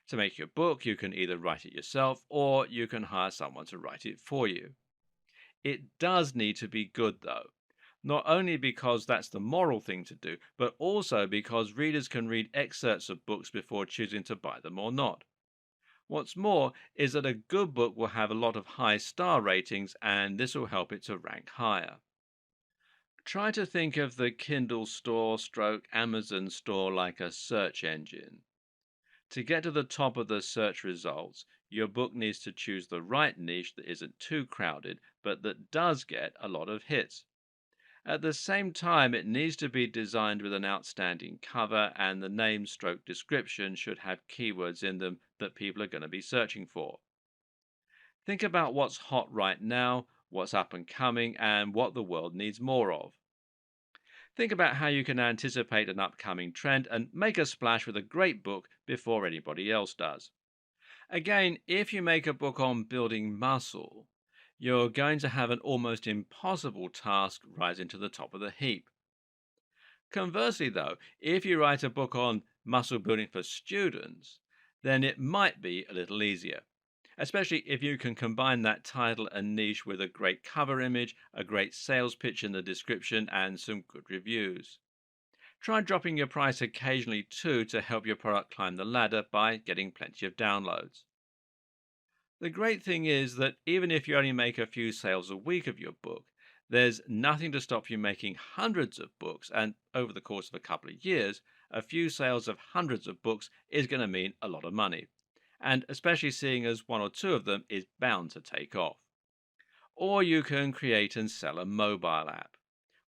To make your book, you can either write it yourself or you can hire someone to write it for you. It does need to be good though. Not only because that's the moral thing to do, but also because readers can read excerpts of books before choosing to buy them or not. What's more is that a good book will have a lot of high star ratings and this will help it to rank higher. Try to think of the Kindle store stroke Amazon store like a search engine. To get to the top of the search results, your book needs to choose the right niche that isn't too crowded, but that does get a lot of hits. At the same time, it needs to be designed with an outstanding cover, and the name stroke description should have keywords in them that people are going to be searching for. Think about what's hot right now, what's up and coming, and what the world needs more of. Think about how you can anticipate an upcoming trend and make a splash with a great book before anybody else does. Again, if you make a book on building muscle, you're going to have an almost impossible task rising to the top of the heap. Conversely, though, if you write a book on muscle building for students, then it might be a little easier, especially if you can combine that title and niche with a great cover image, a great sales pitch in the description, and some good reviews. Try dropping your price occasionally too to help your product climb the ladder by getting plenty of downloads. The great thing is that even if you only make a few sales a week of your book, there's nothing to stop you making hundreds of books and, over the course of a couple of years, a few sales of hundreds of books is going to mean a lot of money. And especially seeing as one or two of them is bound to take off. Or you can create and sell a mobile app.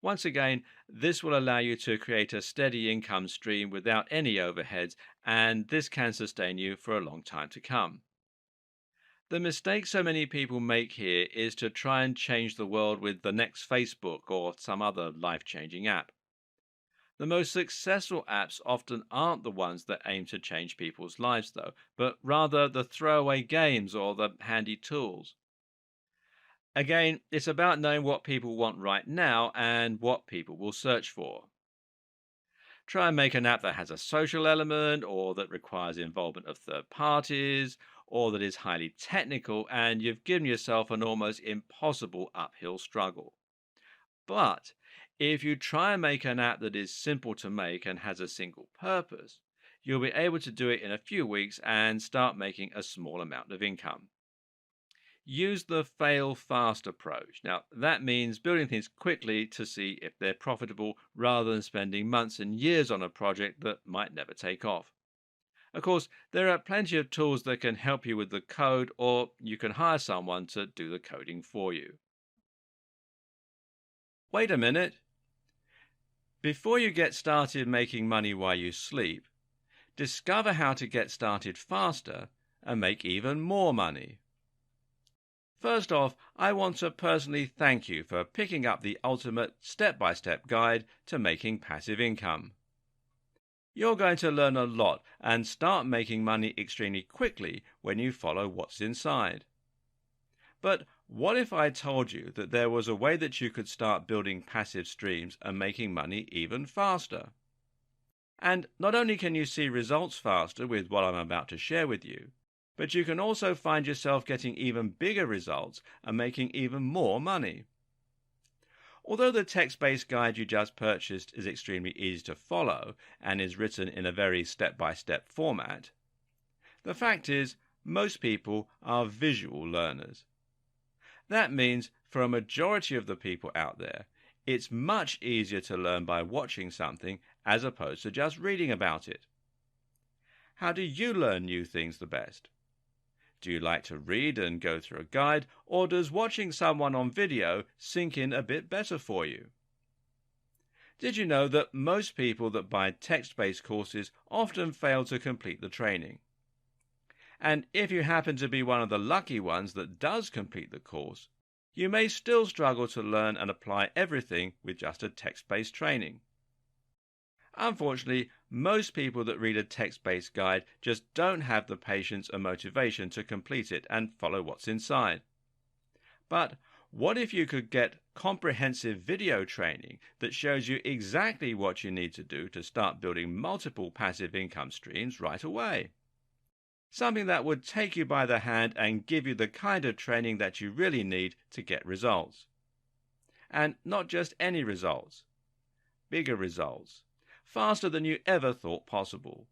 Once again, this will allow you to create a steady income stream without any overheads, and this can sustain you for a long time to come. The mistake so many people make here is to try and change the world with the next Facebook or some other life changing app. The most successful apps often aren't the ones that aim to change people's lives, though, but rather the throwaway games or the handy tools. Again, it's about knowing what people want right now and what people will search for. Try and make an app that has a social element, or that requires involvement of third parties, or that is highly technical, and you've given yourself an almost impossible uphill struggle. But if you try and make an app that is simple to make and has a single purpose, you'll be able to do it in a few weeks and start making a small amount of income. Use the fail fast approach. Now, that means building things quickly to see if they're profitable rather than spending months and years on a project that might never take off. Of course, there are plenty of tools that can help you with the code, or you can hire someone to do the coding for you. Wait a minute. Before you get started making money while you sleep, discover how to get started faster and make even more money. First off, I want to personally thank you for picking up the ultimate step-by-step guide to making passive income. You're going to learn a lot and start making money extremely quickly when you follow what's inside. But what if I told you that there was a way that you could start building passive streams and making money even faster? And not only can you see results faster with what I'm about to share with you, but you can also find yourself getting even bigger results and making even more money. Although the text-based guide you just purchased is extremely easy to follow and is written in a very step-by-step format, the fact is most people are visual learners. That means for a majority of the people out there, it's much easier to learn by watching something as opposed to just reading about it. How do you learn new things the best? Do you like to read and go through a guide, or does watching someone on video sink in a bit better for you? Did you know that most people that buy text-based courses often fail to complete the training? And if you happen to be one of the lucky ones that does complete the course, you may still struggle to learn and apply everything with just a text-based training. Unfortunately, most people that read a text-based guide just don't have the patience and motivation to complete it and follow what's inside. But what if you could get comprehensive video training that shows you exactly what you need to do to start building multiple passive income streams right away? Something that would take you by the hand and give you the kind of training that you really need to get results. And not just any results, bigger results. Faster than you ever thought possible.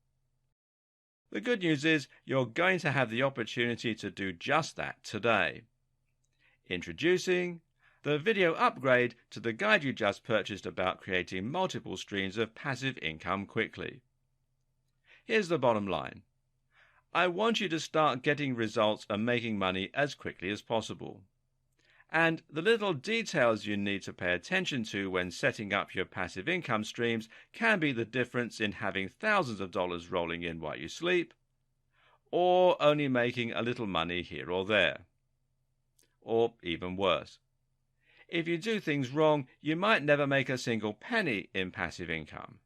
The good news is you're going to have the opportunity to do just that today. Introducing the video upgrade to the guide you just purchased about creating multiple streams of passive income quickly. Here's the bottom line. I want you to start getting results and making money as quickly as possible. And the little details you need to pay attention to when setting up your passive income streams can be the difference in having thousands of dollars rolling in while you sleep, or only making a little money here or there. Or even worse. If you do things wrong, you might never make a single penny in passive income.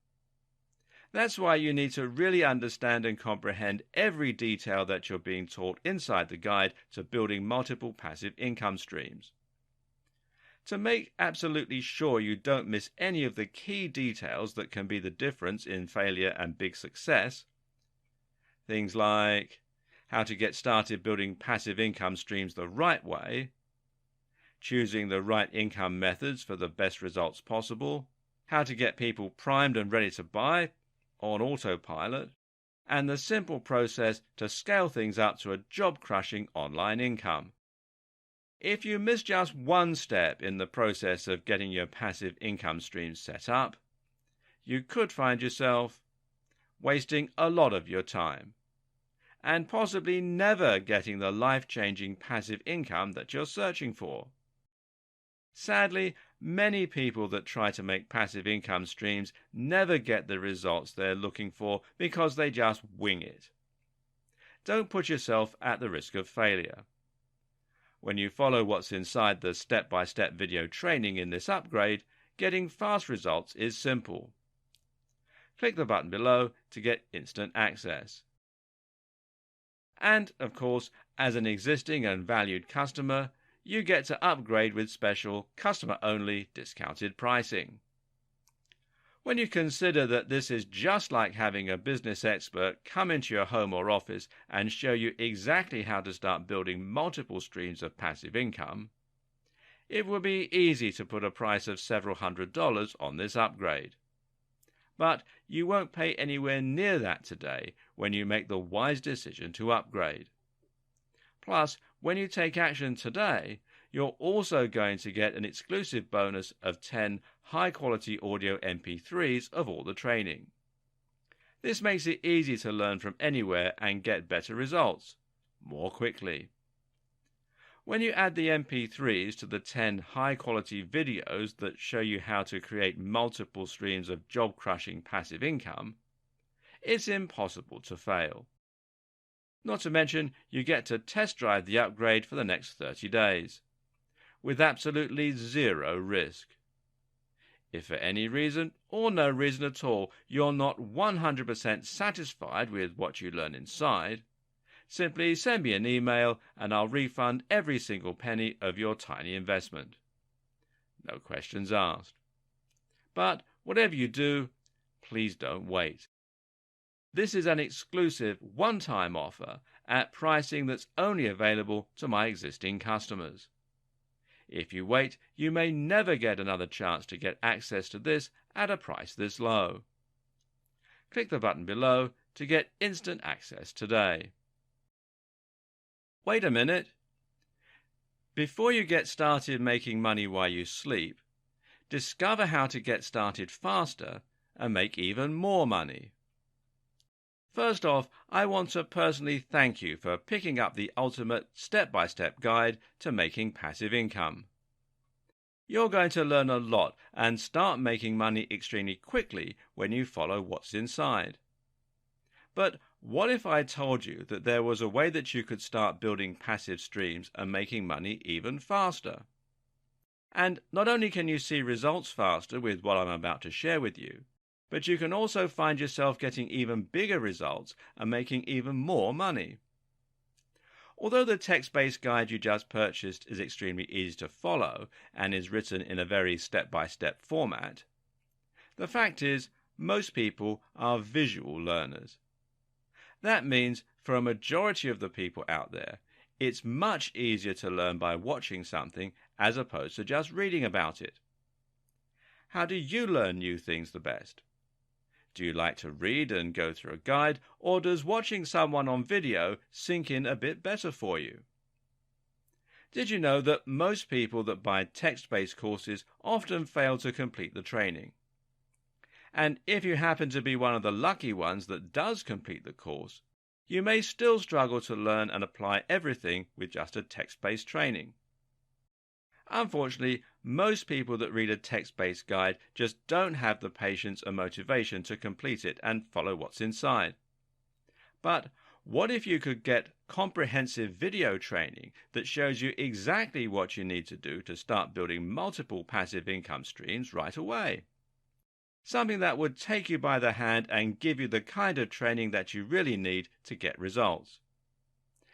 That's why you need to really understand and comprehend every detail that you're being taught inside the guide to building multiple passive income streams. To make absolutely sure you don't miss any of the key details that can be the difference in failure and big success, things like how to get started building passive income streams the right way, choosing the right income methods for the best results possible, how to get people primed and ready to buy on autopilot, and the simple process to scale things up to a job-crushing online income. If you miss just one step in the process of getting your passive income streams set up, you could find yourself wasting a lot of your time, and possibly never getting the life-changing passive income that you're searching for. Sadly, many people that try to make passive income streams never get the results they're looking for because they just wing it. Don't put yourself at the risk of failure. When you follow what's inside the step-by-step video training in this upgrade, getting fast results is simple. Click the button below to get instant access. And, of course, as an existing and valued customer, you get to upgrade with special customer-only discounted pricing. When you consider that this is just like having a business expert come into your home or office and show you exactly how to start building multiple streams of passive income, it would be easy to put a price of several $100s on this upgrade. But you won't pay anywhere near that today when you make the wise decision to upgrade. Plus, when you take action today, you're also going to get an exclusive bonus of 10 high-quality audio MP3s of all the training. This makes it easy to learn from anywhere and get better results, more quickly. When you add the MP3s to the 10 high-quality videos that show you how to create multiple streams of job-crushing passive income, it's impossible to fail. Not to mention, you get to test drive the upgrade for the next 30 days, with absolutely zero risk. If for any reason, or no reason at all, you're not 100% satisfied with what you learn inside, simply send me an email and I'll refund every single penny of your tiny investment. No questions asked. But whatever you do, please don't wait. This is an exclusive one-time offer at pricing that's only available to my existing customers. If you wait, you may never get another chance to get access to this at a price this low. Click the button below to get instant access today. Wait a minute. Before you get started making money while you sleep, discover how to get started faster and make even more money. First off, I want to personally thank you for picking up the ultimate step-by-step guide to making passive income. You're going to learn a lot and start making money extremely quickly when you follow what's inside. But what if I told you that there was a way that you could start building passive streams and making money even faster? And not only can you see results faster with what I'm about to share with you, but you can also find yourself getting even bigger results and making even more money. Although the text-based guide you just purchased is extremely easy to follow and is written in a very step-by-step format, the fact is most people are visual learners. That means for a majority of the people out there, it's much easier to learn by watching something as opposed to just reading about it. How do you learn new things the best? Do you like to read and go through a guide, or does watching someone on video sink in a bit better for you? Did you know that most people that buy text-based courses often fail to complete the training? And if you happen to be one of the lucky ones that does complete the course, you may still struggle to learn and apply everything with just a text-based training. Unfortunately, most people that read a text-based guide just don't have the patience and motivation to complete it and follow what's inside. But what if you could get comprehensive video training that shows you exactly what you need to do to start building multiple passive income streams right away? Something that would take you by the hand and give you the kind of training that you really need to get results.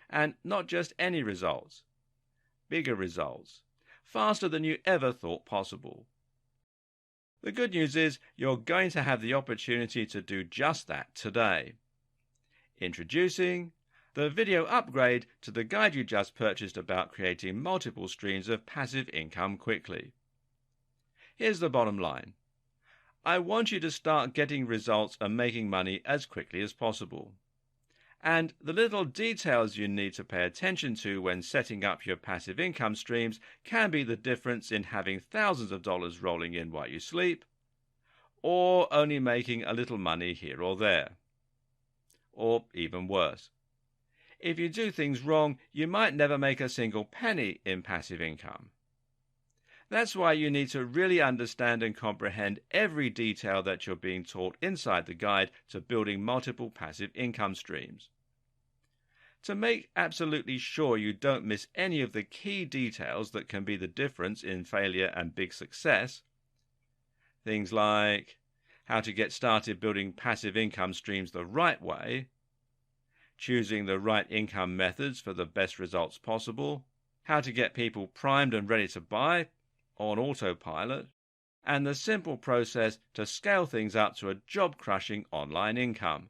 And not just any results, bigger results. Faster than you ever thought possible. The good news is you're going to have the opportunity to do just that today. Introducing the video upgrade to the guide you just purchased about creating multiple streams of passive income quickly. Here's the bottom line. I want you to start getting results and making money as quickly as possible. And the little details you need to pay attention to when setting up your passive income streams can be the difference in having thousands of dollars rolling in while you sleep, or only making a little money here or there. or even worse. If you do things wrong, you might never make a single penny in passive income. That's why you need to really understand and comprehend every detail that you're being taught inside the guide to building multiple passive income streams. To make absolutely sure you don't miss any of the key details that can be the difference in failure and big success, things like how to get started building passive income streams the right way, choosing the right income methods for the best results possible, how to get people primed and ready to buy on autopilot, and the simple process to scale things up to a job-crushing online income.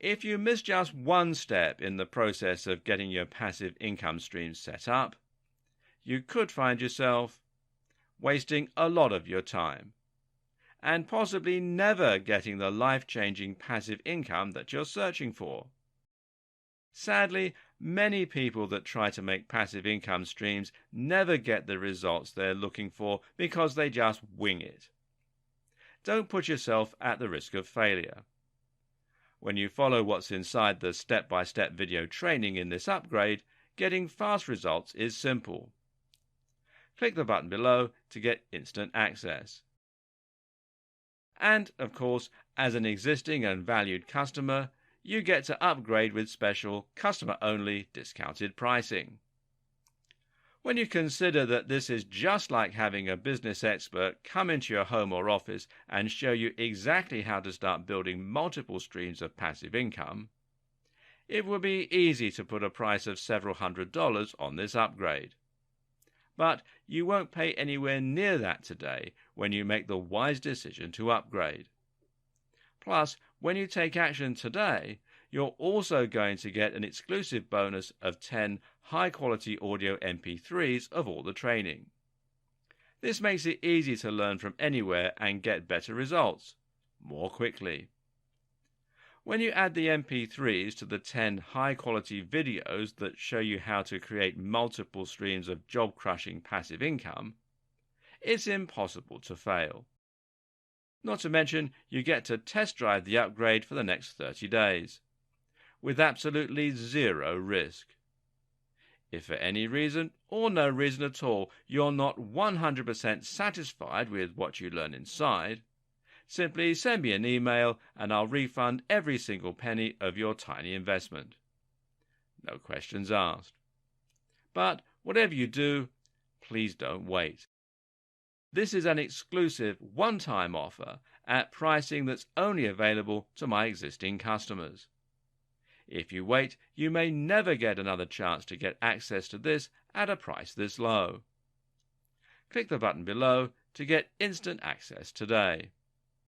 If you miss just one step in the process of getting your passive income streams set up, you could find yourself wasting a lot of your time and possibly never getting the life-changing passive income that you're searching for. Sadly, many people that try to make passive income streams never get the results they're looking for because they just wing it. Don't put yourself at the risk of failure. When you follow what's inside the step-by-step video training in this upgrade, getting fast results is simple. Click the button below to get instant access. And, of course, as an existing and valued customer, you get to upgrade with special customer-only discounted pricing. When you consider that this is just like having a business expert come into your home or office and show you exactly how to start building multiple streams of passive income, it will be easy to put a price of several $100s on this upgrade. But you won't pay anywhere near that today when you make the wise decision to upgrade. Plus, when you take action today, you're also going to get an exclusive bonus of 10 high-quality audio MP3s of all the training. This makes it easy to learn from anywhere and get better results, more quickly. When you add the MP3s to the 10 high-quality videos that show you how to create multiple streams of job-crushing passive income, it's impossible to fail. Not to mention, you get to test drive the upgrade for the next 30 days, with absolutely zero risk. If for any reason, or no reason at all, you're not 100% satisfied with what you learn inside, simply send me an email and I'll refund every single penny of your tiny investment. No questions asked. But whatever you do, please don't wait. This is an exclusive one-time offer at pricing that's only available to my existing customers. If you wait, you may never get another chance to get access to this at a price this low. Click the button below to get instant access today.